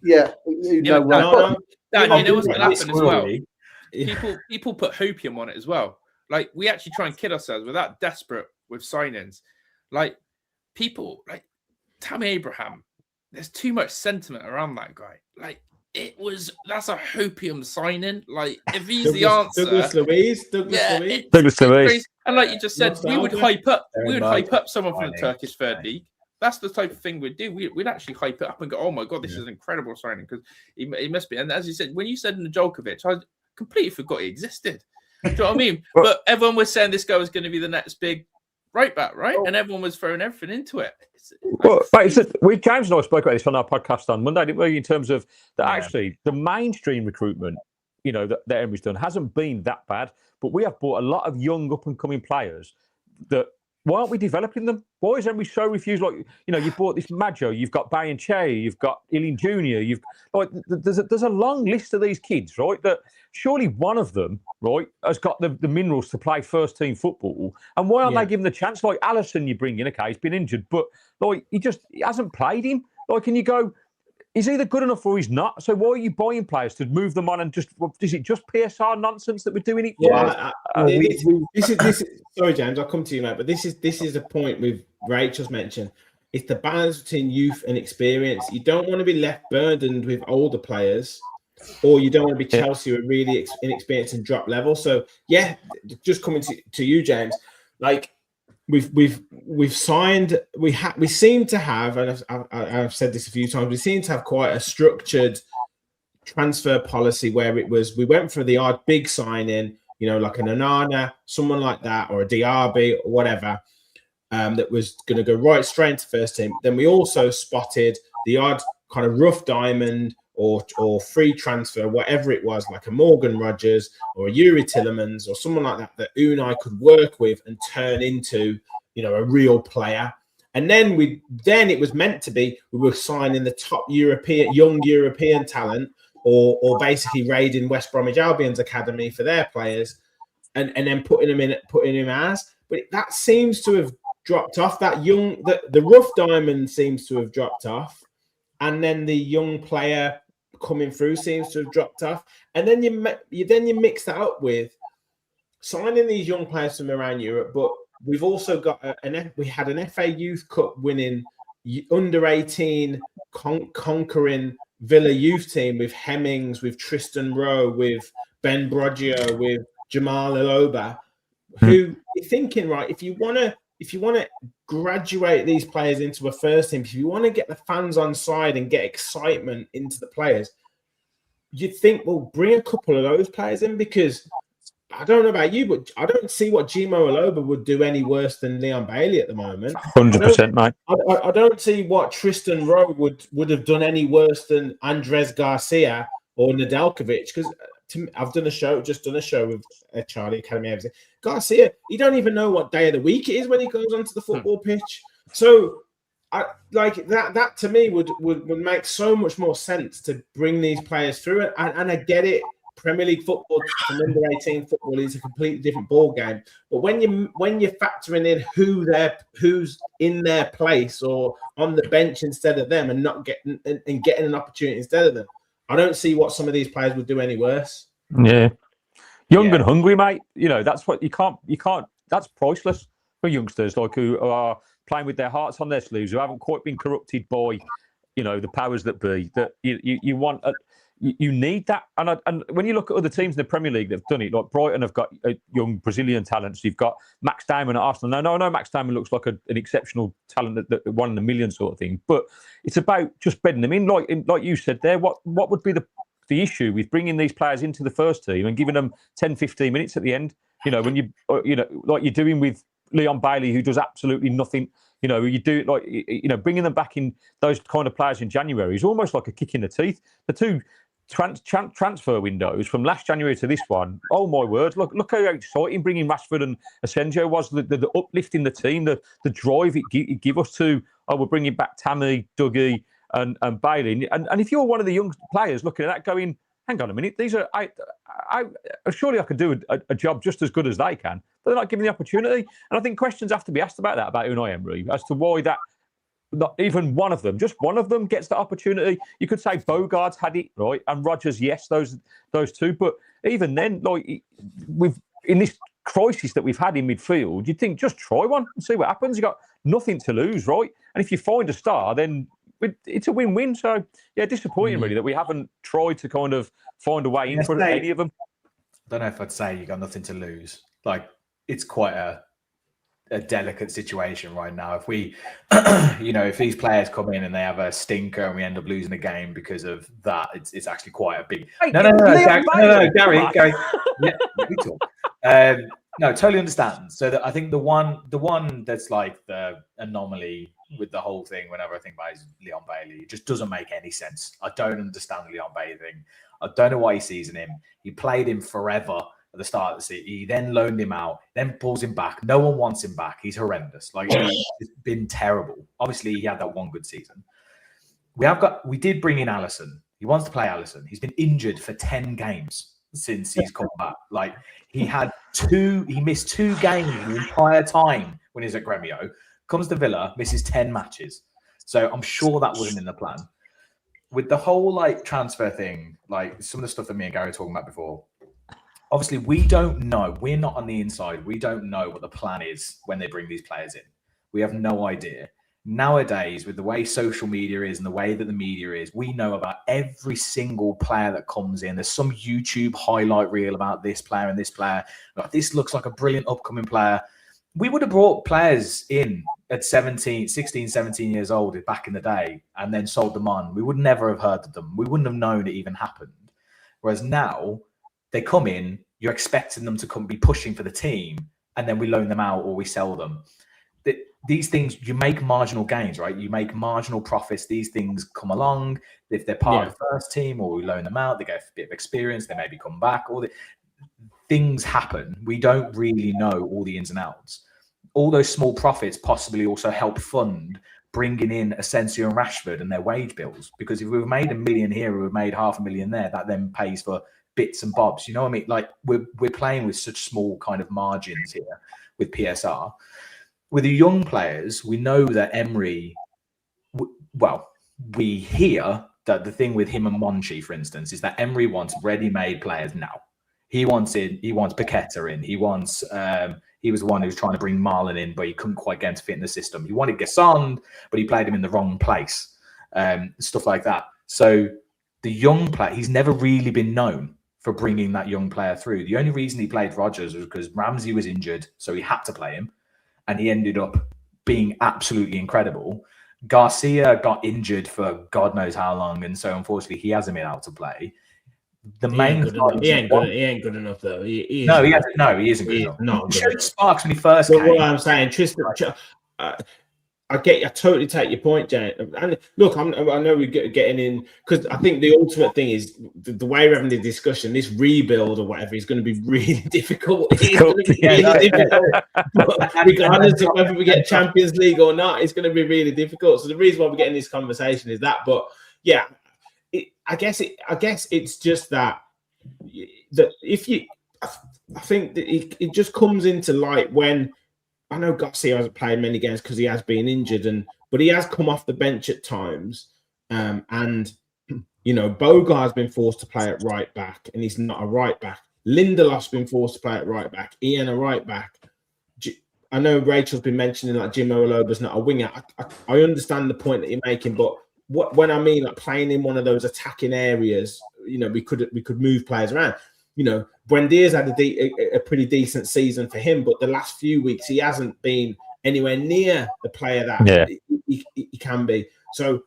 Dan, you know what's going to happen as well? People put hopium on it as well. Like, we actually try and kid ourselves. We're that desperate with signings. Like, people like Tammy Abraham. There's too much sentiment around that guy. Like, that's a hopium signing. Like, if he's the answer, Douglas Luiz. And like you just said, we would hype up someone from the Turkish third league. That's the type of thing we'd do. We'd actually hype it up and go, "Oh my god, this is an incredible signing," because he must be. And as you said, when you said Nedeljkovic, I completely forgot he existed. Do you know what I mean? But everyone was saying this guy was going to be the next big right back, right? And everyone was throwing everything into it. James and I spoke about this on our podcast on Monday, didn't we? In terms of that, actually, the mainstream recruitment, that Emery's done hasn't been that bad, but we have bought a lot of young up and coming players that. Why aren't we developing them? Why is Emery so refused? Like, you bought this Maggio, you've got Bayan Che, you've got Ilin Jr., there's a long list of these kids, right? That surely one of them, right, has got the minerals to play first team football. And why aren't they giving the chance? Like Alisson, you bring in, okay, he's been injured, but he hasn't played him. Like, and you go, he's either good enough or he's not. So why are you buying players to move them on and is it just PSR nonsense that we're doing it for? Yeah, this is sorry, James, I'll come to you, mate. But this is a point with Rachel's mentioned. It's the balance between youth and experience. You don't want to be left burdened with older players, or you don't want to be Chelsea who are really inexperienced and drop level. So just coming to you, James, like. We've signed. We seem to have, and I've said this a few times. We seem to have quite a structured transfer policy where we went for the odd big signing, like an Onana, someone like that, or a Diaby or whatever, that was going to go right straight into first team. Then we also spotted the odd kind of rough diamond or free transfer, whatever it was, like a Morgan Rogers or a Yuri Tillemans or someone like that Unai could work with and turn into, a real player. And then it was meant to be we were signing the top young European talent, or basically raiding West Bromwich Albion's academy for their players, and then putting him as. But that seems to have dropped off. The rough diamond seems to have dropped off, and then the young player coming through seems to have dropped off, and then you mix that up with signing these young players from around Europe. But we've also got we had an FA Youth Cup winning under 18 conquering Villa youth team with Hemmings, with Tristan Rowe, with Ben Broggio, with Jamal Aloba, who you're thinking, right, if you want to graduate these players into a first team, if you want to get the fans on side and get excitement into the players, you'd think, well, bring a couple of those players in, because I don't know about you, but I don't see what Jimo Aloba would do any worse than Leon Bailey at the moment. 100%, mate. I don't see what Tristan Rowe would have done any worse than Andres Garcia or Nedeljkovic, because I've just done a show with Charlie Academy. Garcia, you don't even know what day of the week it is when he goes onto the football pitch. So, that to me would make so much more sense to bring these players through it. And I get it. Premier League football and under 18 football is a completely different ball game. But when you're factoring in who's in their place or on the bench instead of them, and not getting an opportunity instead of them, I don't see what some of these players would do any worse. Yeah, young and hungry, mate. That's what you can't. That's priceless for youngsters who are playing with their hearts on their sleeves, who haven't quite been corrupted by the powers that be, that you want. You need that, and when you look at other teams in the Premier League that've done it, like Brighton have got young Brazilian talents. You've got Max Damon at Arsenal. No, Max Damon looks like an exceptional talent, that one in a million sort of thing. But it's about just bedding them in, like you said there. What would be the issue with bringing these players into the first team and giving them 10, 15 minutes at the end? When you like you're doing with Leon Bailey, who does absolutely nothing. You do it like bringing them back in, those kind of players in January is almost like a kick in the teeth. The two transfer windows from last January to this one, oh my word, look how exciting bringing Rashford and Asensio was, the uplift in the team, the drive it give us to, we're bringing back Tammy, Dougie and Bailey. And if you're one of the young players looking at that going, hang on a minute, these are, surely I could do a job just as good as they can, but they're not given the opportunity. And I think questions have to be asked about that, about Unai Emery, as to why that not even one of them, just one of them gets the opportunity. You could say Bogart's had it, right? And Rodgers, yes, those two. But even then, like in this crisis that we've had in midfield, you'd think just try one and see what happens. You've got nothing to lose, right? And if you find a star, then it's a win-win. So, yeah, disappointing really that we haven't tried to kind of find a way in for any of them. I don't know if I'd say you got nothing to lose. Like, it's quite a delicate situation right now. If we, if these players come in and they have a stinker and we end up losing the game because of that, it's actually quite a big. No, Gary. Yeah, we talk. No, totally understand. So I think the one that's like the anomaly with the whole thing, whenever I think about is Leon Bailey. It just doesn't make any sense. I don't understand the Leon Bailey thing. I don't know why he sees in him. He played him forever at the start of the season. He then loaned him out, then pulls him back. No one wants him back. He's horrendous. Like, he's been terrible. Obviously, he had that one good season. We did bring in Alisson. He wants to play Alisson. He's been injured for 10 games since he's come back. Like, he missed 2 games the entire time when he was at Gremio. Comes to Villa, misses 10 matches. So I'm sure that wasn't in the plan. With the whole like transfer thing, like some of the stuff that me and Gary were talking about before, obviously we don't know. We're not on the inside. We don't know what the plan is when they bring these players in. We have no idea. Nowadays, with the way social media is and the way that the media is, we know about every single player that comes in. There's some YouTube highlight reel about this player and this player. Like, this looks like a brilliant upcoming player. We would have brought players in at 16, 17 years old back in the day and then sold them on. We would never have heard of them. We wouldn't have known it even happened. Whereas now, they come in, you're expecting them to be pushing for the team, and then we loan them out or we sell them. These things, you make marginal gains, right? You make marginal profits. These things come along. If they're part of the first team or we loan them out, they get a bit of experience, they maybe come back. Things happen. We don't really know all the ins and outs. All those small profits possibly also help fund bringing in Asensio and Rashford and their wage bills. Because if we've made $1 million here, we've made $500,000 there, that then pays for bits and bobs. You know what I mean? Like, we're playing with such small kind of margins here with PSR. With the young players, we know that Emery, we hear that the thing with him and Monchi, for instance, is that Emery wants ready-made players now. He wants Paqueta in. He was the one who was trying to bring Marlon in, but he couldn't quite get him to fit in the system. He wanted Gassond, but he played him in the wrong place. Stuff like that. So the young player, he's never really been known for bringing that young player through. The only reason he played Rodgers was because Ramsey was injured, so he had to play him. And he ended up being absolutely incredible. Garcia got injured for God knows how long, and so unfortunately he hasn't been able to play. He ain't good enough though. He isn't good enough. He showed sparks when he first came. What I'm saying, Tristan, I totally take your point, Jane. And look, I know we're getting in because I think the ultimate thing is the way we're having the discussion. This rebuild or whatever is going to be really difficult. It's going to be really difficult. But regardless of whether we get Champions League or not, it's going to be really difficult. So the reason why we're getting this conversation is that. But yeah, I guess it's just that if you, I think that it just comes into light when. I know Garcia hasn't played many games because he has been injured, but he has come off the bench at times. And Bogart's been forced to play at right back, and he's not a right back. Lindelof's been forced to play at right back. Ian a right back. I know Rachel's been mentioning like Jim Oloba's not a winger. I understand the point that you're making, but when I mean like playing in one of those attacking areas, we could move players around. Buendia's had a pretty decent season for him, but the last few weeks he hasn't been anywhere near the player that he can be. So,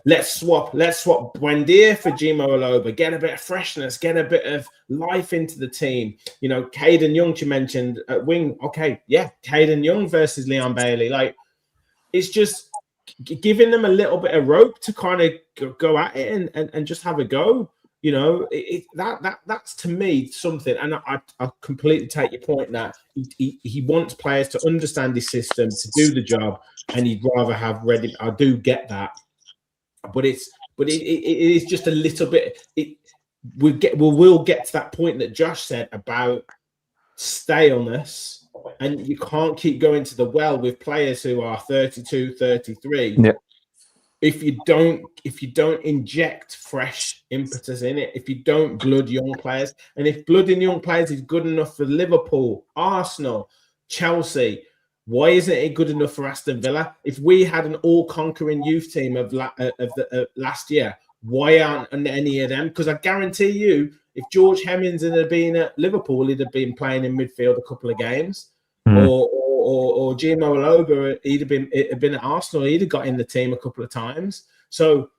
let's swap Buendia for Jimo Aloba, get a bit of freshness, get a bit of life into the team. Caden Young, you mentioned at wing. Okay, yeah, Caden Young versus Leon Bailey. Like, it's just giving them a little bit of rope to kind of go at it and just have a go. That's to me something, and I completely take your point that he wants players to understand his system, to do the job, and he'd rather have ready. I do get that, but it is just a little bit. We'll get to that point that Josh said about staleness, and you can't keep going to the well with players who are 32, 33. Yeah. If you don't inject fresh impetus in it, if you don't blood young players, and if blooding young players is good enough for Liverpool, Arsenal, Chelsea, why isn't it good enough for Aston Villa? If we had an all-conquering youth team of last year, why aren't any of them? Because I guarantee you, if George Hemmings had been at Liverpool, he'd have been playing in midfield a couple of games, or Jimo Aloba, he'd have been at Arsenal, he'd have got in the team a couple of times. So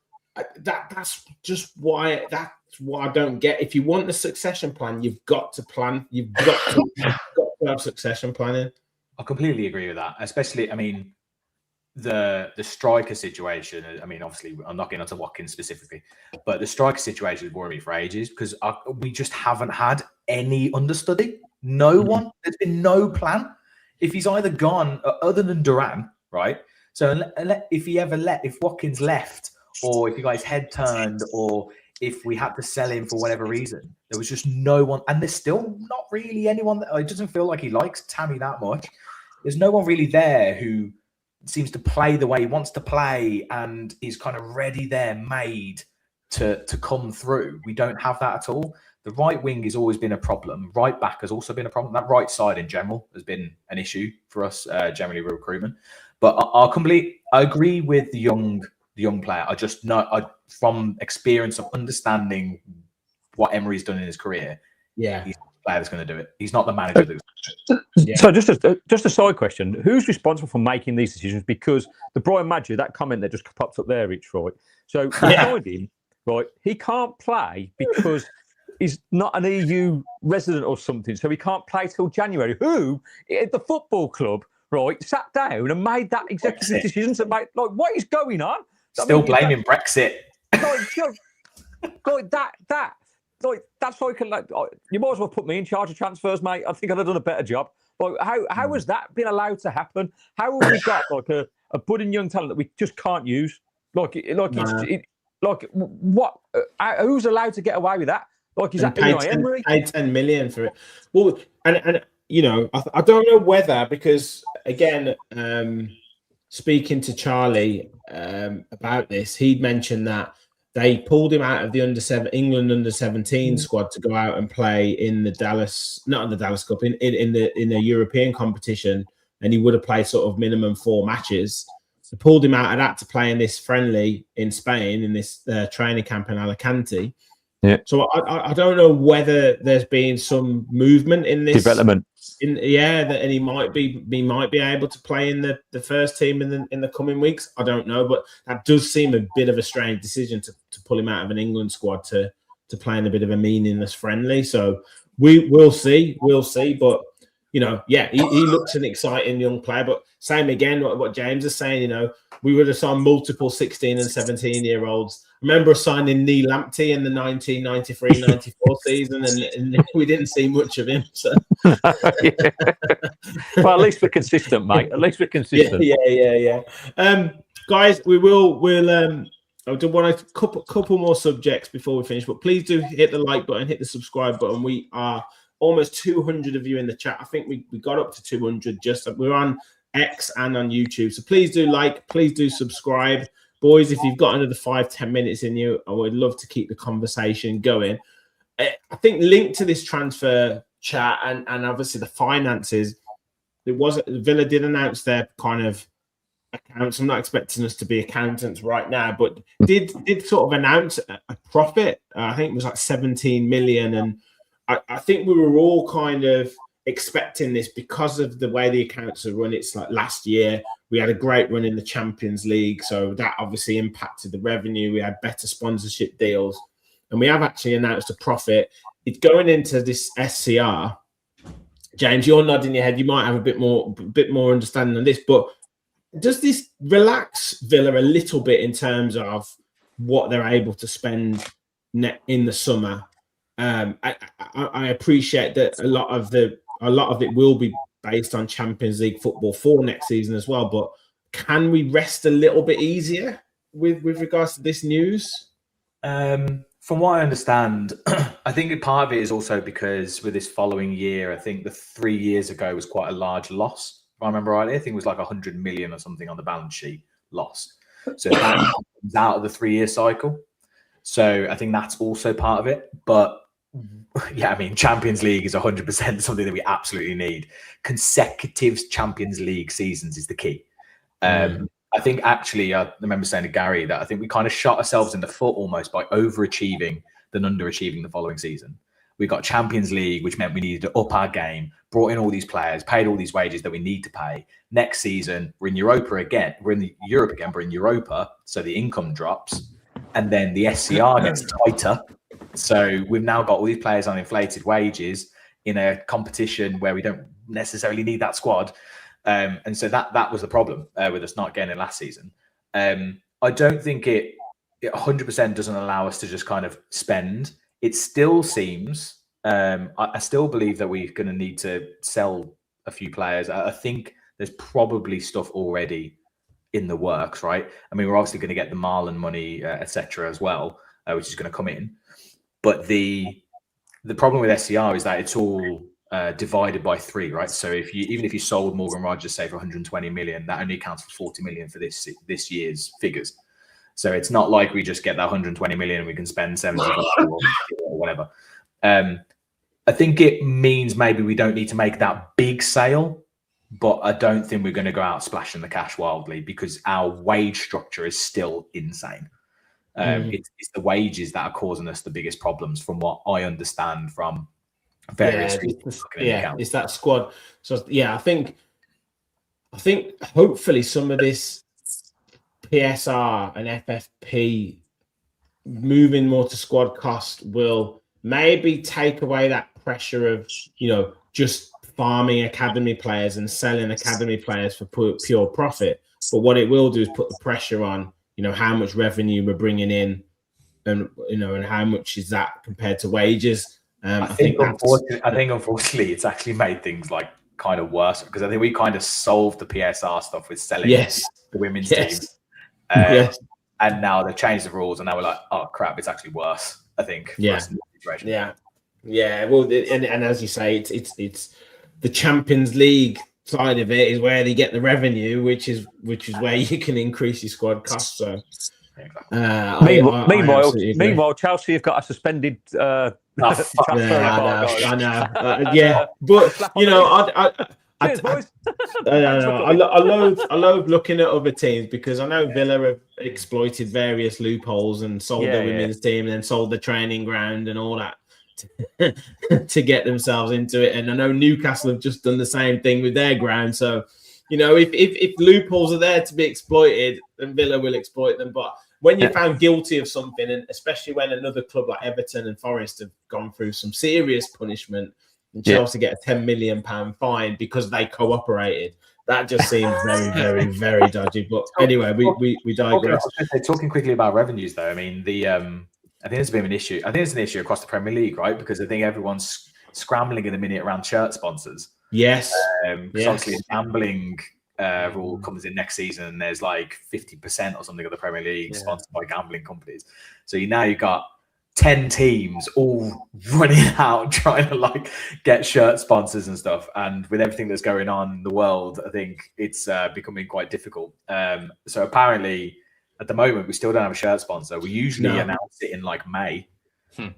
that's just why I don't get. If you want the succession plan, you've got to plan. You've got to have succession planning. I completely agree with that. Especially, I mean, the striker situation. I mean, obviously, I'm not getting onto Watkins specifically, but the striker situation has worried me for ages because we just haven't had any understudy. No one. There's been no plan. If he's either gone, other than Duran, right? So if Watkins left, or if you guys head turned, or if we had to sell him for whatever reason, there was just no one. And there's still not really anyone. It doesn't feel like he likes Tammy that much. There's no one really there who seems to play the way he wants to play and is kind of ready there, made to come through. We don't have that at all. The right wing has always been a problem. Right back has also been a problem. That right side in general has been an issue for us, generally with recruitment. But I agree with the young player. I just know from experience of understanding what Emery's done in his career. Yeah, he's the player that's going to do it. He's not the manager that's going to do it. So just a side question: who's responsible for making these decisions? Because the Brian Madger, that comment that just popped up there, Rich, right? So behind him, right, he can't play because he's not an EU resident or something, so he can't play till January. Who at the football club, right, sat down and made that executive decision to make, like, what is going on? Still blaming Brexit. Like that's like you might as well put me in charge of transfers, mate. I think I'd have done a better job. Like, how has that been allowed to happen? How have we got like a budding young talent that we just can't use? Like what? Who's allowed to get away with that? Like, is that Emery? Paid 10 million for it. Well, and I don't know whether, because again, speaking to Charlie about this, he'd mentioned that they pulled him out of the England under-17 squad to go out and play in the not in the Dallas Cup, in the European competition, and he would have played sort of minimum 4 matches. They pulled him out of that to play in this friendly in Spain, in this training camp in Alicante. Yeah. So I don't know whether there's been some movement in this development. And he might be able to play in the first team in the coming weeks. I don't know, but that does seem a bit of a strange decision to pull him out of an England squad to play in a bit of a meaningless friendly. So we'll see. But he looks an exciting young player. But same again, what James is saying. We would have signed multiple 16 and 17-year-olds. I remember signing Neil Lamptey in the 1993-94 season, and we didn't see much of him. So. Well, at least we're consistent, mate. At least we're consistent. Yeah. Guys, I do want a couple more subjects before we finish, but please do hit the like button, hit the subscribe button. We are almost 200 of you in the chat. I think we got up to 200. We're on X and on YouTube, so please do like, please do subscribe. Boys, if you've got another 5-10 minutes in you, I would love to keep the conversation going. I think linked to this transfer chat and obviously the finances, Villa did announce their kind of accounts. I'm not expecting us to be accountants right now, but did sort of announce a profit. I think it was like 17 million, and I think we were all kind of expecting this because of the way the accounts are run. It's like last year we had a great run in the Champions League, so that obviously impacted the revenue. We had better sponsorship deals, and we have actually announced a profit. It's going into this SCR. James, you're nodding your head. You might have a bit more understanding on this, but does this relax Villa a little bit in terms of what they're able to spend in the summer? I appreciate that a lot of it will be based on Champions League football for next season as well. But can we rest a little bit easier with regards to this news? From what I understand, I think part of it is also because with this following year, I think the 3 years ago was quite a large loss. If I remember rightly, I think it was like 100 million or something on the balance sheet loss. So that comes out of the 3-year cycle. So I think that's also part of it. But yeah, I mean, Champions League is 100% something that we absolutely need. Consecutive Champions League seasons is the key. I think actually, I remember saying to Gary that I think we kind of shot ourselves in the foot almost by overachieving than underachieving the following season. We got Champions League, which meant we needed to up our game, brought in all these players, paid all these wages that we need to pay. Next season, we're in Europa again. We're in Europe again, but in Europa, so the income drops. And then the SCR gets tighter. So we've now got all these players on inflated wages in a competition where we don't necessarily need that squad. And so that was the problem with us not getting it last season. I don't think it 100% doesn't allow us to just kind of spend. It still seems, I still believe that we're going to need to sell a few players. I think there's probably stuff already in the works, right? I mean, we're obviously going to get the Marlon money, etc. as well, which is going to come in. But the problem with SCR is that it's all divided by 3, right? So even if you sold Morgan Rogers, say for 120 million, that only accounts for 40 million for this year's figures. So it's not like we just get that 120 million and we can spend 70 or whatever. I think it means maybe we don't need to make that big sale, but I don't think we're going to go out splashing the cash wildly because our wage structure is still insane. It's the wages that are causing us the biggest problems from what I understand from various it's that squad. So yeah, I think hopefully some of this PSR and FFP moving more to squad cost will maybe take away that pressure of just farming academy players and selling academy players for pure profit. But what it will do is put the pressure on how much revenue we're bringing in, and and how much is that compared to wages. I think unfortunately it's actually made things like kind of worse because I think we kind of solved the PSR stuff with selling the women's team. And now they've changed the rules and now we're like, oh crap, it's actually worse, I think. Well, and as you say, it's the Champions League side of it is where they get the revenue, which is where you can increase your squad costs. So meanwhile, Chelsea have got a suspended. I know. But I love looking at other teams because I know Villa have exploited various loopholes and sold their women's team and then sold the training ground and all that to get themselves into it. And I know Newcastle have just done the same thing with their ground. So, if loopholes are there to be exploited, then Villa will exploit them. But when you're found guilty of something, and especially when another club like Everton and Forest have gone through some serious punishment, and Chelsea get a £10 million fine because they cooperated, that just seems very, very, very dodgy. But anyway, we digress. Talking quickly about revenues, though, I mean, I think it's a bit of an issue. I think it's an issue across the Premier League, right? Because I think everyone's scrambling in the minute around shirt sponsors. Yes. Because obviously a gambling rule comes in next season and there's like 50% or something of the Premier League sponsored by gambling companies. So now you've got 10 teams all running out trying to get shirt sponsors and stuff. And with everything that's going on in the world, I think it's becoming quite difficult. So apparently at the moment, we still don't have a shirt sponsor. We usually announce it in May. I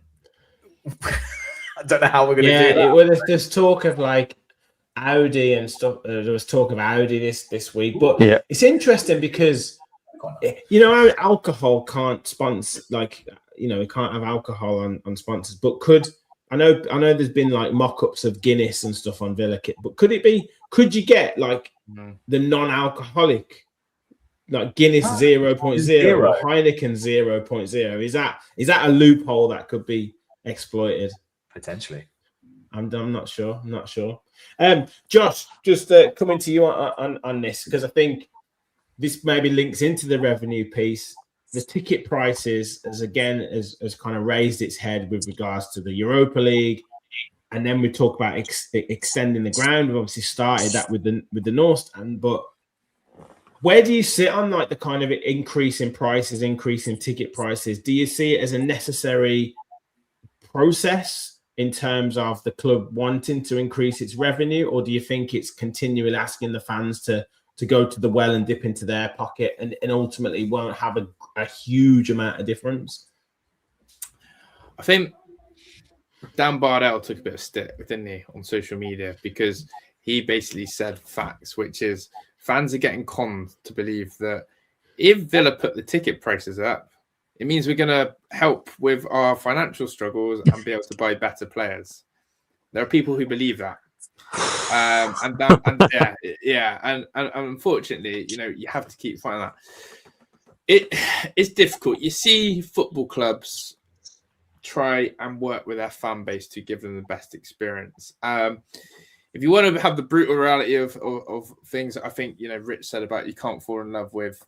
don't know how we're going to do that. Well, there's talk of Audi and stuff. There was talk of Audi this week, but Yeah. it's interesting because how alcohol can't sponsor, it can't have alcohol on sponsors. But I know there's been like mock-ups of Guinness and stuff on Villa kit, but could you get like the non-alcoholic, like Guinness 0.0 or Heineken 0.0? Is that a loophole that could be exploited? Potentially. I'm not sure. Josh, just coming to you on this, because I think this maybe links into the revenue piece. The ticket prices has kind of raised its head with regards to the Europa League, and then we talk about extending the ground. We've obviously started that with the North Stand, but where do you sit on like the kind of increase in prices, increase in ticket prices? Do you see it as a necessary process in terms of the club wanting to increase its revenue, or do you think it's continually asking the fans to go to the well and dip into their pocket and ultimately won't have a huge amount of difference? I think Dan Bardell took a bit of stick, didn't he, on social media, because he basically said facts, which is fans are getting conned to believe that if Villa put the ticket prices up, it means we're going to help with our financial struggles and be able to buy better players. There are people who believe that. And unfortunately, you have to keep fighting that. It's difficult. You see football clubs try and work with their fan base to give them the best experience. If you want to have the brutal reality of things, I think Rich said about you can't fall in love with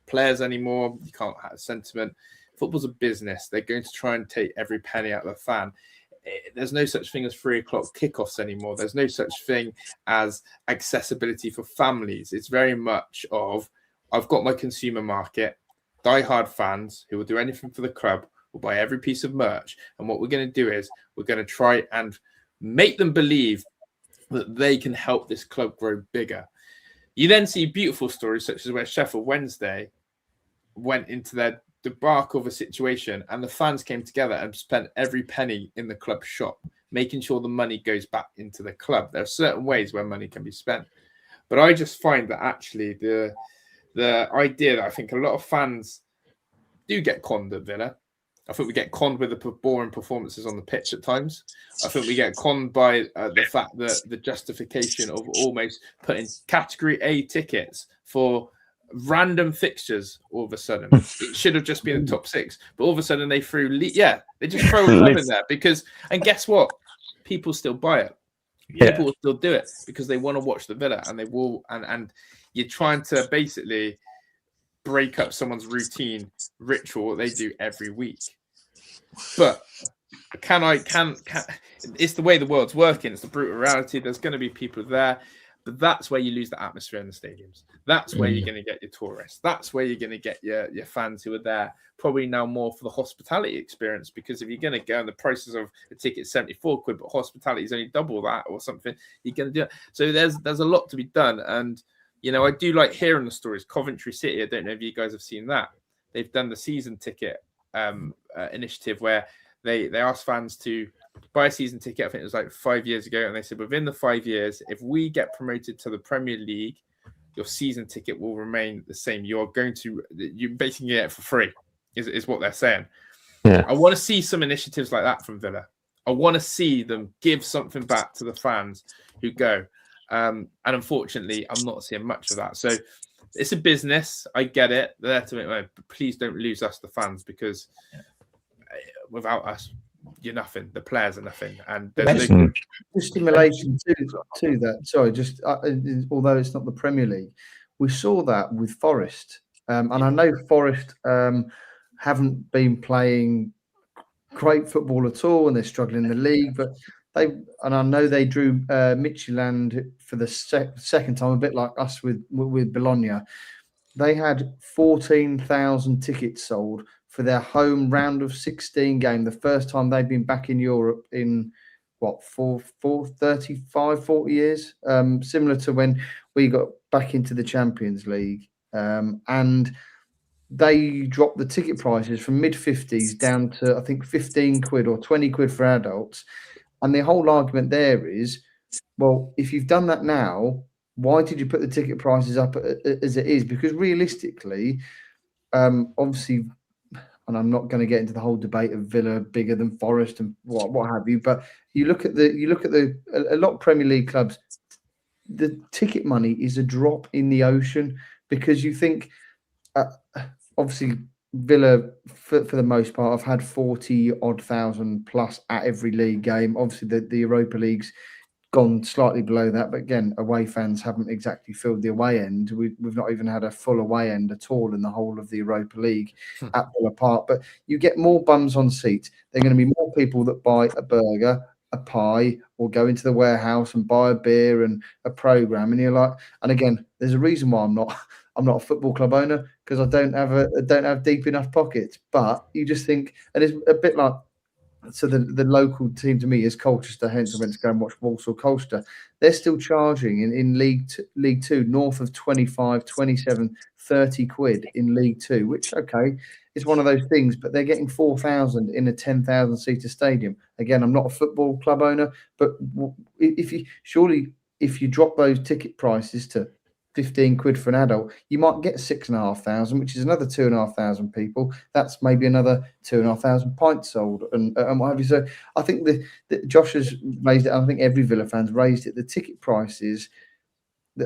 players anymore. You can't have sentiment. Football's a business. They're going to try and take every penny out of the fan. There's no such thing as 3 o'clock kickoffs anymore. There's no such thing as accessibility for families. It's very much of, I've got my consumer market, diehard fans who will do anything for the club, will buy every piece of merch. And what we're going to do is we're going to try and make them believe that they can help this club grow bigger. You then see beautiful stories such as where Sheffield Wednesday went into their debacle of a situation and the fans came together and spent every penny in the club shop, making sure the money goes back into the club. There are certain ways where money can be spent. But I just find that actually the idea that I think a lot of fans do get conned at Villa. I think we get conned with the boring performances on the pitch at times. I think we get conned by the fact that the justification of almost putting category A tickets for random fixtures all of a sudden. It should have just been the top 6, but all of a sudden they threw they just throw a club in there and guess what? People still buy it. People will still do it because they want to watch the Villa, and they will and you're trying to basically break up someone's routine ritual they do every week. But it's the way the world's working. It's the brutal reality. There's going to be people there, but that's where you lose the atmosphere in the stadiums. That's where you're going to get your tourists. That's where you're going to get your fans who are there probably now more for the hospitality experience, because if you're going to go and the prices of a ticket 74 quid, but hospitality is only double that or something, you're going to do it. So there's a lot to be done. And, I do like hearing the stories. Coventry City, I don't know if you guys have seen that. They've done the season ticket initiative where they asked fans to buy a season ticket. I think it was like 5 years ago. And they said, within the 5 years, if we get promoted to the Premier League, your season ticket will remain the same. You're basically get it for free, is what they're saying. Yeah. I want to see some initiatives like that from Villa. I want to see them give something back to the fans who go. And unfortunately, I'm not seeing much of that. So it's a business. I get it. They're there to make money, but please don't lose us, the fans, because without us, you're nothing. The players are nothing. And there's just in relation to that. Sorry, just although it's not the Premier League, we saw that with Forest, and I know Forest haven't been playing great football at all, and they're struggling in the league. But I know they drew Midtjylland for the second time, a bit like us with Bologna. They had 14,000 tickets sold for their home round of 16 game, the first time they've been back in Europe in, 40 years, similar to when we got back into the Champions League. And they dropped the ticket prices from mid-50s down to, I think, 15 quid or 20 quid for adults. And the whole argument there is, Well, if you've done that now, why did you put the ticket prices up as it is? Because realistically, obviously, and I'm not going to get into the whole debate of Villa bigger than Forest and what have you, but you look at a lot of Premier League clubs, the ticket money is a drop in the ocean, because you think, obviously, Villa for the most part have had 40-odd thousand plus at every league game. Obviously, the Europa League's gone slightly below that, but again, away fans haven't exactly filled the away end. We've not even had a full away end at all in the whole of the Europa League at Villa Park. But you get more bums on seats. There are going to be more people that buy a burger, a pie, or go into the warehouse and buy a beer and a program. And you're like, and again, there's a reason why I'm not a football club owner, because I don't have deep enough pockets. But you just think, and it's a bit like, so the local team to me is Colchester, hence I went to go and watch Walsall Colchester. They're still charging in League Two north of 25, 27, 30 quid in League Two, which, okay, is one of those things, but they're getting 4,000 in a 10,000 seater stadium. Again, I'm not a football club owner, but if you drop those ticket prices to 15 quid for an adult, you might get 6,500, which is another 2,500 people. That's maybe another 2,500 pints sold and what have you. So I think that Josh has raised it. I think every Villa fan's raised it. The ticket prices,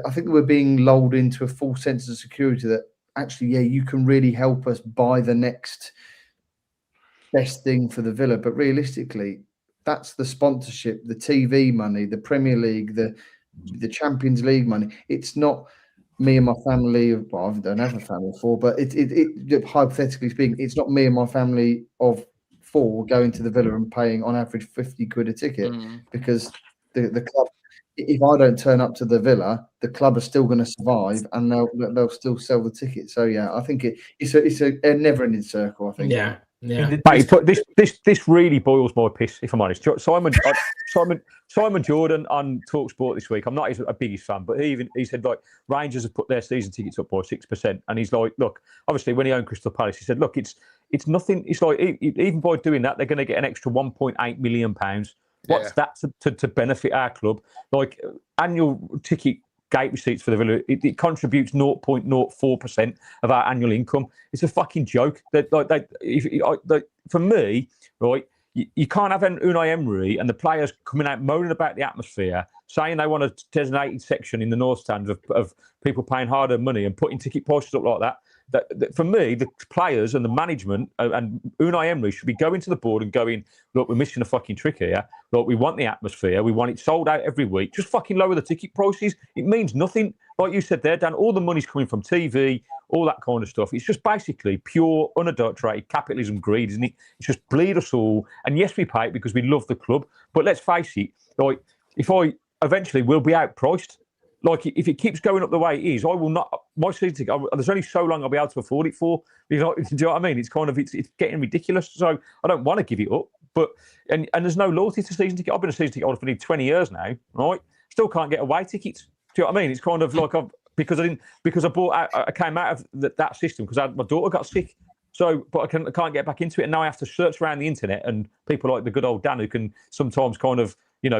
I think we're being lulled into a false sense of security that actually, yeah, you can really help us buy the next best thing for the Villa. But realistically, that's the sponsorship, the TV money, the Premier League, the Champions League money. It's not me and my family. Well, I don't have a family of four, but it hypothetically speaking, it's not me and my family of four going to the Villa and paying on average 50 quid a ticket, because the club, if I don't turn up to the Villa, the club are still going to survive and they'll still sell the ticket. So yeah, I think it's a never-ending circle, I think. Yeah. But this really boils my piss, if I'm honest. Simon Jordan on TalkSport this week. I'm not a biggest fan, but he said, like, Rangers have put their season tickets up by 6%, and he's like, look, obviously when he owned Crystal Palace, he said, look, it's nothing. It's like, even by doing that, they're going to get an extra £1.8 million. What's that to benefit our club? Like, annual ticket gate receipts for the Villa, it contributes 0.04% of our annual income. It's a fucking joke. For me, right, you can't have an Unai Emery and the players coming out moaning about the atmosphere, saying they want a designated section in the North Stand of people paying hard-earned money and putting ticket prices up like that. That for me, the players and the management and Unai Emery should be going to the board and going, look, we're missing a fucking trick here. Look, we want the atmosphere. We want it sold out every week. Just fucking lower the ticket prices. It means nothing. Like you said there, Dan, all the money's coming from TV, all that kind of stuff. It's just basically pure, unadulterated capitalism greed, isn't it? It's just bleed us all. And yes, we pay it because we love the club. But let's face it, like, eventually we'll be outpriced. Like, if it keeps going up the way it is, I will not. My season ticket, there's only so long I'll be able to afford it for. Do you know what I mean? It's getting ridiculous. So I don't want to give it up. But and there's no loyalty to season ticket. I've been a season ticket holder for nearly 20 years now, right? Still can't get away tickets. Do you know what I mean? It's kind of like because I came out of that system because my daughter got sick. So, but I can't get back into it, and now I have to search around the internet, and people like the good old Dan who can sometimes kind of,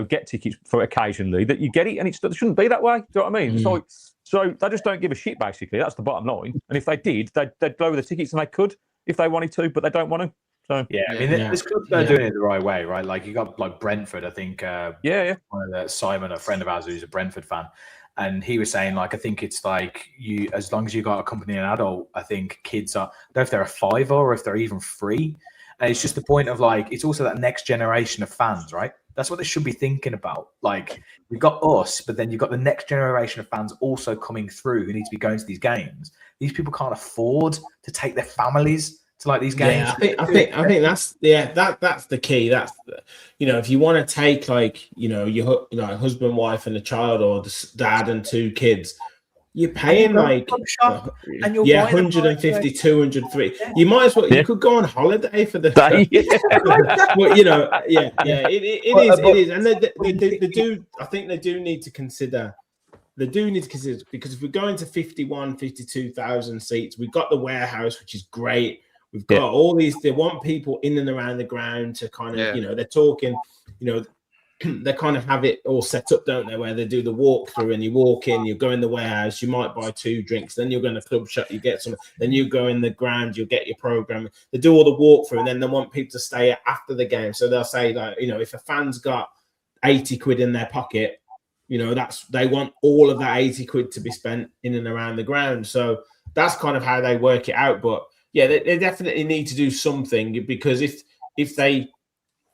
get tickets for occasionally, that you get it, and it shouldn't be that way. Do you know what I mean? It's like, so they just don't give a shit, basically. That's the bottom line. And if they did, they'd lower the tickets, and they could if they wanted to, but they don't want to. So yeah, I mean, this club's doing it the right way, right? Like, you got like Brentford, I think. One of Simon, a friend of ours who's a Brentford fan, and he was saying, like, I think it's like as long as you got a company and adult, I think kids are, I don't know if they're a £5 or if they're even free. And it's just the point of, like, it's also that next generation of fans, right? That's what they should be thinking about. Like, you've got us, but then you've got the next generation of fans also coming through who need to be going to these games. These people can't afford to take their families to, like, these games. Yeah, I think that's that's the key. That's if you want to take, like, your husband, wife, and a child, or the dad and two kids, you're paying like and you're 150, 200, 300. You might as well. You could go on holiday for the. Well, it is, and they do. I think they do need to consider. They do need to consider, because if we're going to 51, 52,000 seats, we've got the warehouse, which is great. We've got all these. They want people in and around the ground to kind of, they're talking, they kind of have it all set up, don't they? Where they do the walkthrough, and you walk in, you go in the warehouse, you might buy 2 drinks, then you'll go in the club shop, you get some, then you go in the ground, you'll get your program. They do all the walkthrough, and then they want people to stay after the game. So they'll say, like, you know, if a fan's got 80 quid in their pocket, you know, they want all of that 80 quid to be spent in and around the ground. So that's kind of how they work it out. But yeah, they definitely need to do something, because if they,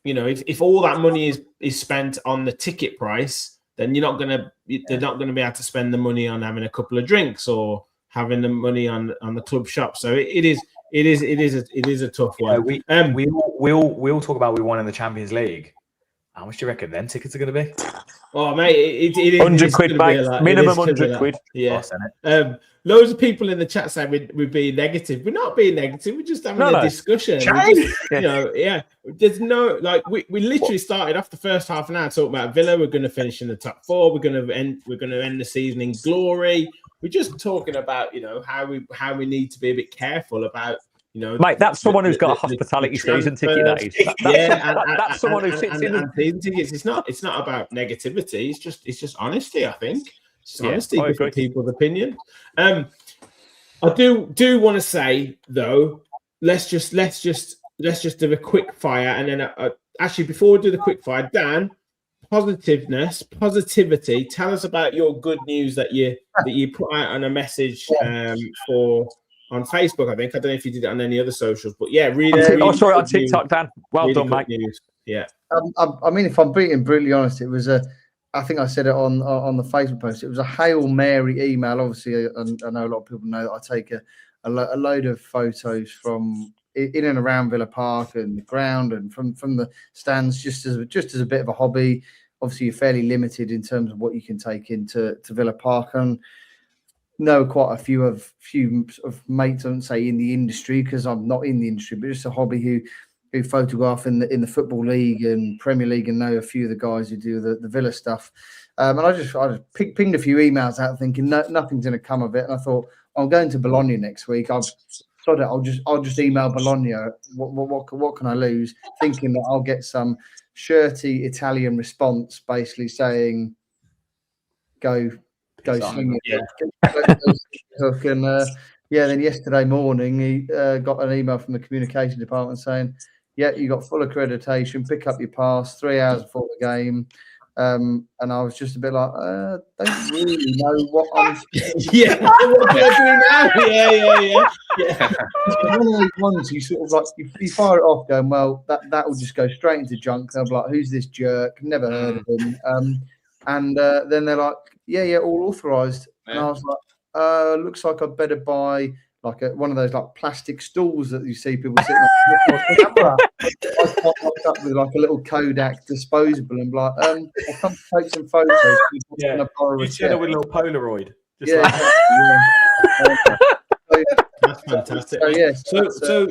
you know, if all that money is spent on the ticket price, then they're not gonna be able to spend the money on having a couple of drinks or having the money on the club shop. So it is a tough one. Yeah, we all talk about we won in the Champions League. How much do you reckon them tickets are going to be? Oh, mate, it is 100 quid, mate. Minimum 100 quid. Yeah. Loads of people in the chat say we're being negative. We're not being negative. We're just having a discussion. You know, yeah. There's no, like, we literally started off the first half an hour talking about Villa. We're going to finish in the top 4. We're going to end the season in glory. We're just talking about, you know, how we need to be a bit careful about, you know, mate, that's someone who's got a hospitality season ticket. That's someone who sits in the season tickets. It's not about negativity. It's just honesty. I think it's honesty with people's opinion. I do want to say though, let's just do a quick fire, and then actually before we do the quick fire, Dan, positivity. Tell us about your good news that you put out on a message for. On Facebook, I think. I don't know if you did it on any other socials, but yeah, really. Sorry, on TikTok, Dan. Well done, mate. News. Yeah. I mean, if I'm being brutally honest, it was I think I said it on the Facebook post. It was a Hail Mary email. Obviously, I know a lot of people know that I take a load of photos from in and around Villa Park and the ground and from the stands, just as a bit of a hobby. Obviously, you're fairly limited in terms of what you can take into Villa Park, and know quite a few of mates, I don't say in the industry because I'm not in the industry, but just a hobby who photograph in the Football League and Premier League, and know a few of the guys who do the Villa stuff. And I just pinged a few emails out thinking nothing's going to come of it. And I thought, I'm going to Bologna next week. I'll just email Bologna. What can I lose? Thinking that I'll get some shirty Italian response, basically saying, go swing it. Hook. And then yesterday morning he got an email from the communication department saying, yeah, you got full accreditation, pick up your pass 3 hours before the game. And I was just a bit like, don't really know what I'm what do I do now? Yeah. One of those ones you sort of like you fire it off going, well, that will just go straight into junk. And I'm like, who's this jerk? Never heard of him. And then they're like, yeah, all authorised. And I was like, looks like I better buy like one of those like plastic stools that you see people sitting on the camera. I popped up with like a little Kodak disposable and like, I'll come take some photos. Yeah, you should have with a little Polaroid. That's fantastic.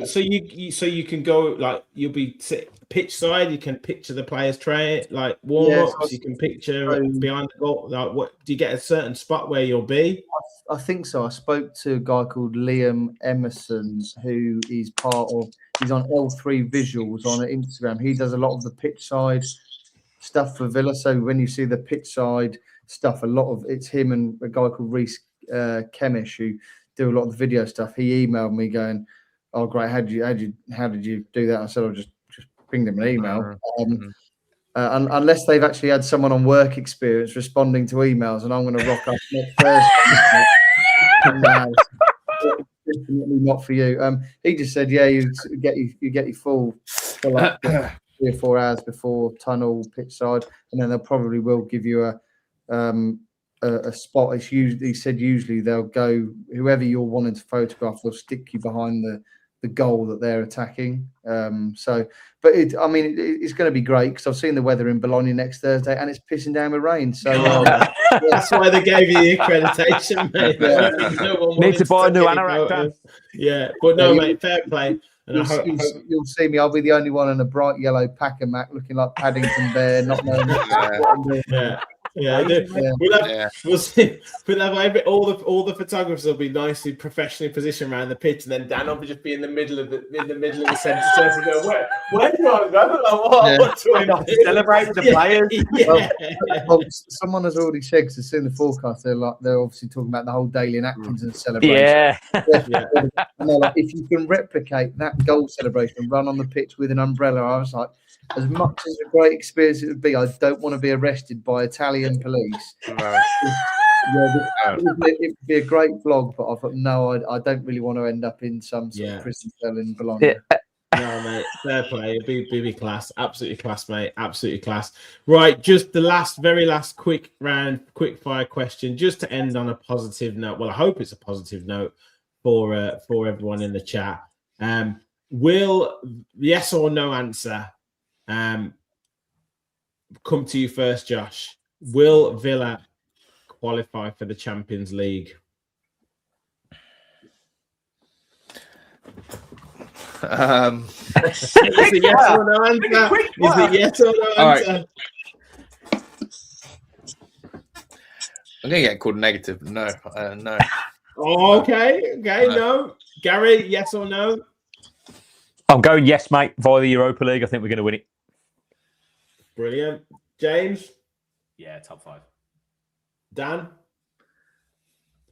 So you can go like you'll be pitch side. You can picture the players tray it like warm ups. You can picture behind the goal. Like, what do you get a certain spot where you'll be? I think so. I spoke to a guy called Liam Emerson, who is he's on L3 Visuals on Instagram. He does a lot of the pitch side stuff for Villa. So when you see the pitch side stuff, a lot of it's him and a guy called Reece Kemish who do a lot of the video stuff. He emailed me going, "Oh, great! How did you do that?" I said, "I just pinged him an email." And unless they've actually had someone on work experience responding to emails, and I'm going to rock up next Thursday. Definitely not for you. He just said, "Yeah, you get your full up 3 or 4 hours before tunnel pitch side, and then they probably will give you a spot." It's usually, he said, usually they'll go whoever you're wanting to photograph will stick you behind the goal that they're attacking. But it's going to be great because I've seen the weather in Bologna next Thursday and it's pissing down with rain. So that's why they gave you the accreditation, mate. No need to buy a new anorak, Dan. Yeah, but no, mate, fair play. You'll see me. I'll be the only one in a bright yellow Packer Mac looking like Paddington Bear, not knowing what I'm doing. Yeah. Yeah, we'll see. We'll have all the photographers will be nicely professionally positioned around the pitch, and then Dan will just be in the middle of the centre circle. Go, where do I go? What do I do? Celebrate with the players. Well, someone has already said, because it's in the forecast, they're obviously talking about the whole Dalian Atkinson celebration. Yeah. And they're like, if you can replicate that goal celebration and run on the pitch with an umbrella, I was like, as much as a great experience it would be, I don't want to be arrested by Italian police. Right. It would be a great vlog, but I thought, no, I don't really want to end up in some sort of prison cell in Bologna. No, mate, fair play. Be class. Absolutely class, mate. Absolutely class. Right, just the very last quick fire question, just to end on a positive note. Well, I hope it's a positive note for everyone in the chat. Will yes or no answer come to you first, Josh? Will Villa qualify for the Champions League? Is it yes or no answer? Is it yes or no answer? Right. I'm gonna get called negative. No, no. Oh, okay, no. Gary, yes or no? I'm going yes, mate, via the Europa League. I think we're going to win it. Brilliant. James? Yeah, top 5. Dan?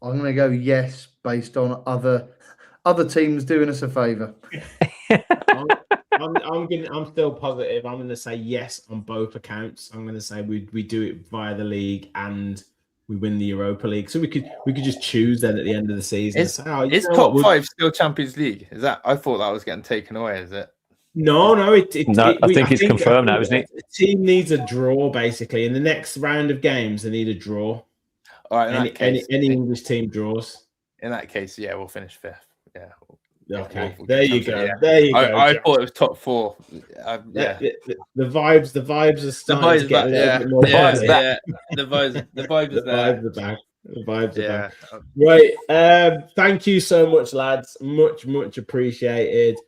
I'm going to go yes, based on other teams doing us a favour. I'm still positive. I'm going to say yes on both accounts. I'm going to say we do it via the league and we win the Europa League. So we could just choose then at the end of the season. Is top 5 still Champions League? Is that? I thought that was getting taken away. Is it? No. I think it's confirmed now, isn't it? The team needs a draw basically. In the next round of games, they need a draw. All right. Any English team draws. In that case, yeah, we'll finish 5th. Yeah. Okay. We'll there you go. Yeah. There you go. I thought it was top 4. Yeah. The vibes are starting to get a little bit more. The vibes are there. The vibes are back. Right. Thank you so much, lads. Much appreciated.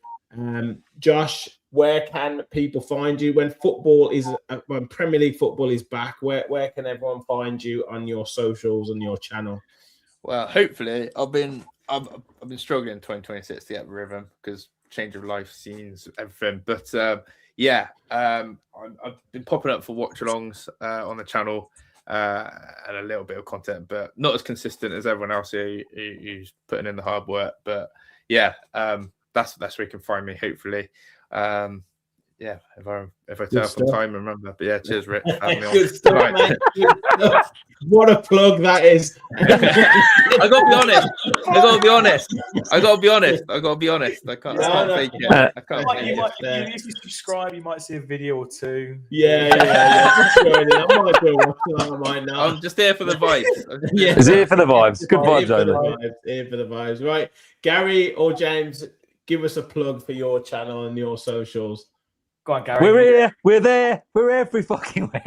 Josh, where can people find you when when Premier League football is back? Where can everyone find you on your socials and your channel? Well, hopefully, I've been struggling in 2026 to get rhythm because change of life scenes, everything. But I've been popping up for watch-alongs on the channel and a little bit of content, but not as consistent as everyone else who's putting in the hard work. But that's where you can find me. Hopefully, if I turn up on time, remember. But yeah, cheers, Rick. Good stuff, mate. Good stuff. What a plug that is. I gotta be honest. I can't fake it. If you subscribe, you might see a video or two. Yeah. I'm just here for the vibes. Is here for the vibes. Good vibes, only. Here for the vibes. Right, Gary or James, give us a plug for your channel and your socials. Go on, Gary. We're here. We're there. We're every fucking way.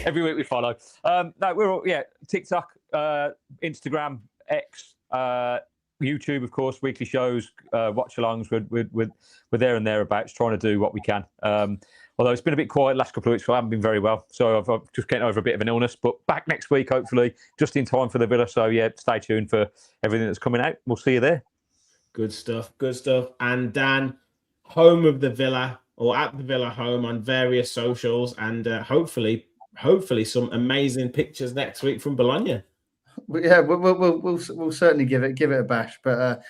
Every week we follow. No, we're all TikTok, Instagram, X, YouTube, of course. Weekly shows, watch-alongs. We're there and thereabouts, trying to do what we can. Although it's been a bit quiet the last couple of weeks, so I haven't been very well. So I've just getting over a bit of an illness, but back next week, hopefully, just in time for the Villa. So yeah, stay tuned for everything that's coming out. We'll see you there. Good stuff. And Dan, home of the Villa, or at the Villa home on various socials, and hopefully some amazing pictures next week from Bologna. Yeah, we'll certainly give it a bash. But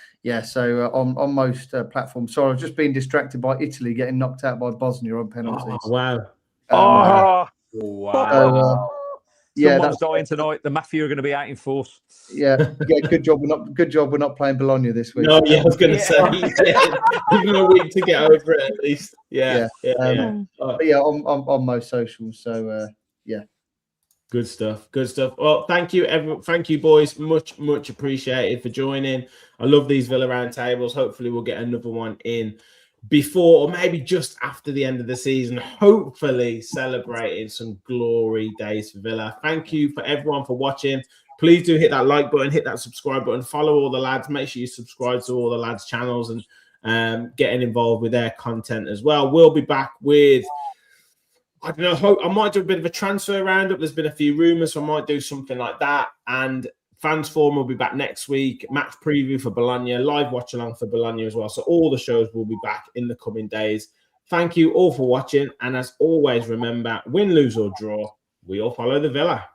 so on most platforms. Sorry, I've just been distracted by Italy getting knocked out by Bosnia on penalties. Oh, wow! Wow! Someone's dying tonight. The mafia are going to be out in force. Yeah. Good job. We're not playing Bologna this week. No, I was going to say, even a week to get over it at least. Yeah. On most socials. So Good stuff. Well, thank you, boys. Much appreciated for joining. I love these Villa roundtables. Hopefully, we'll get another one in before or maybe just after the end of the season. Hopefully, celebrating some glory days for Villa. Thank you for everyone for watching. Please do hit that like button, hit that subscribe button, follow all the lads. Make sure you subscribe to all the lads' channels and getting involved with their content as well. We'll be back with I don't know. I might do a bit of a transfer roundup. There's been a few rumours, so I might do something like that. And Fans Forum will be back next week. Match preview for Bologna, live watch along for Bologna as well. So all the shows will be back in the coming days. Thank you all for watching. And as always, remember, win, lose or draw, we all follow the Villa.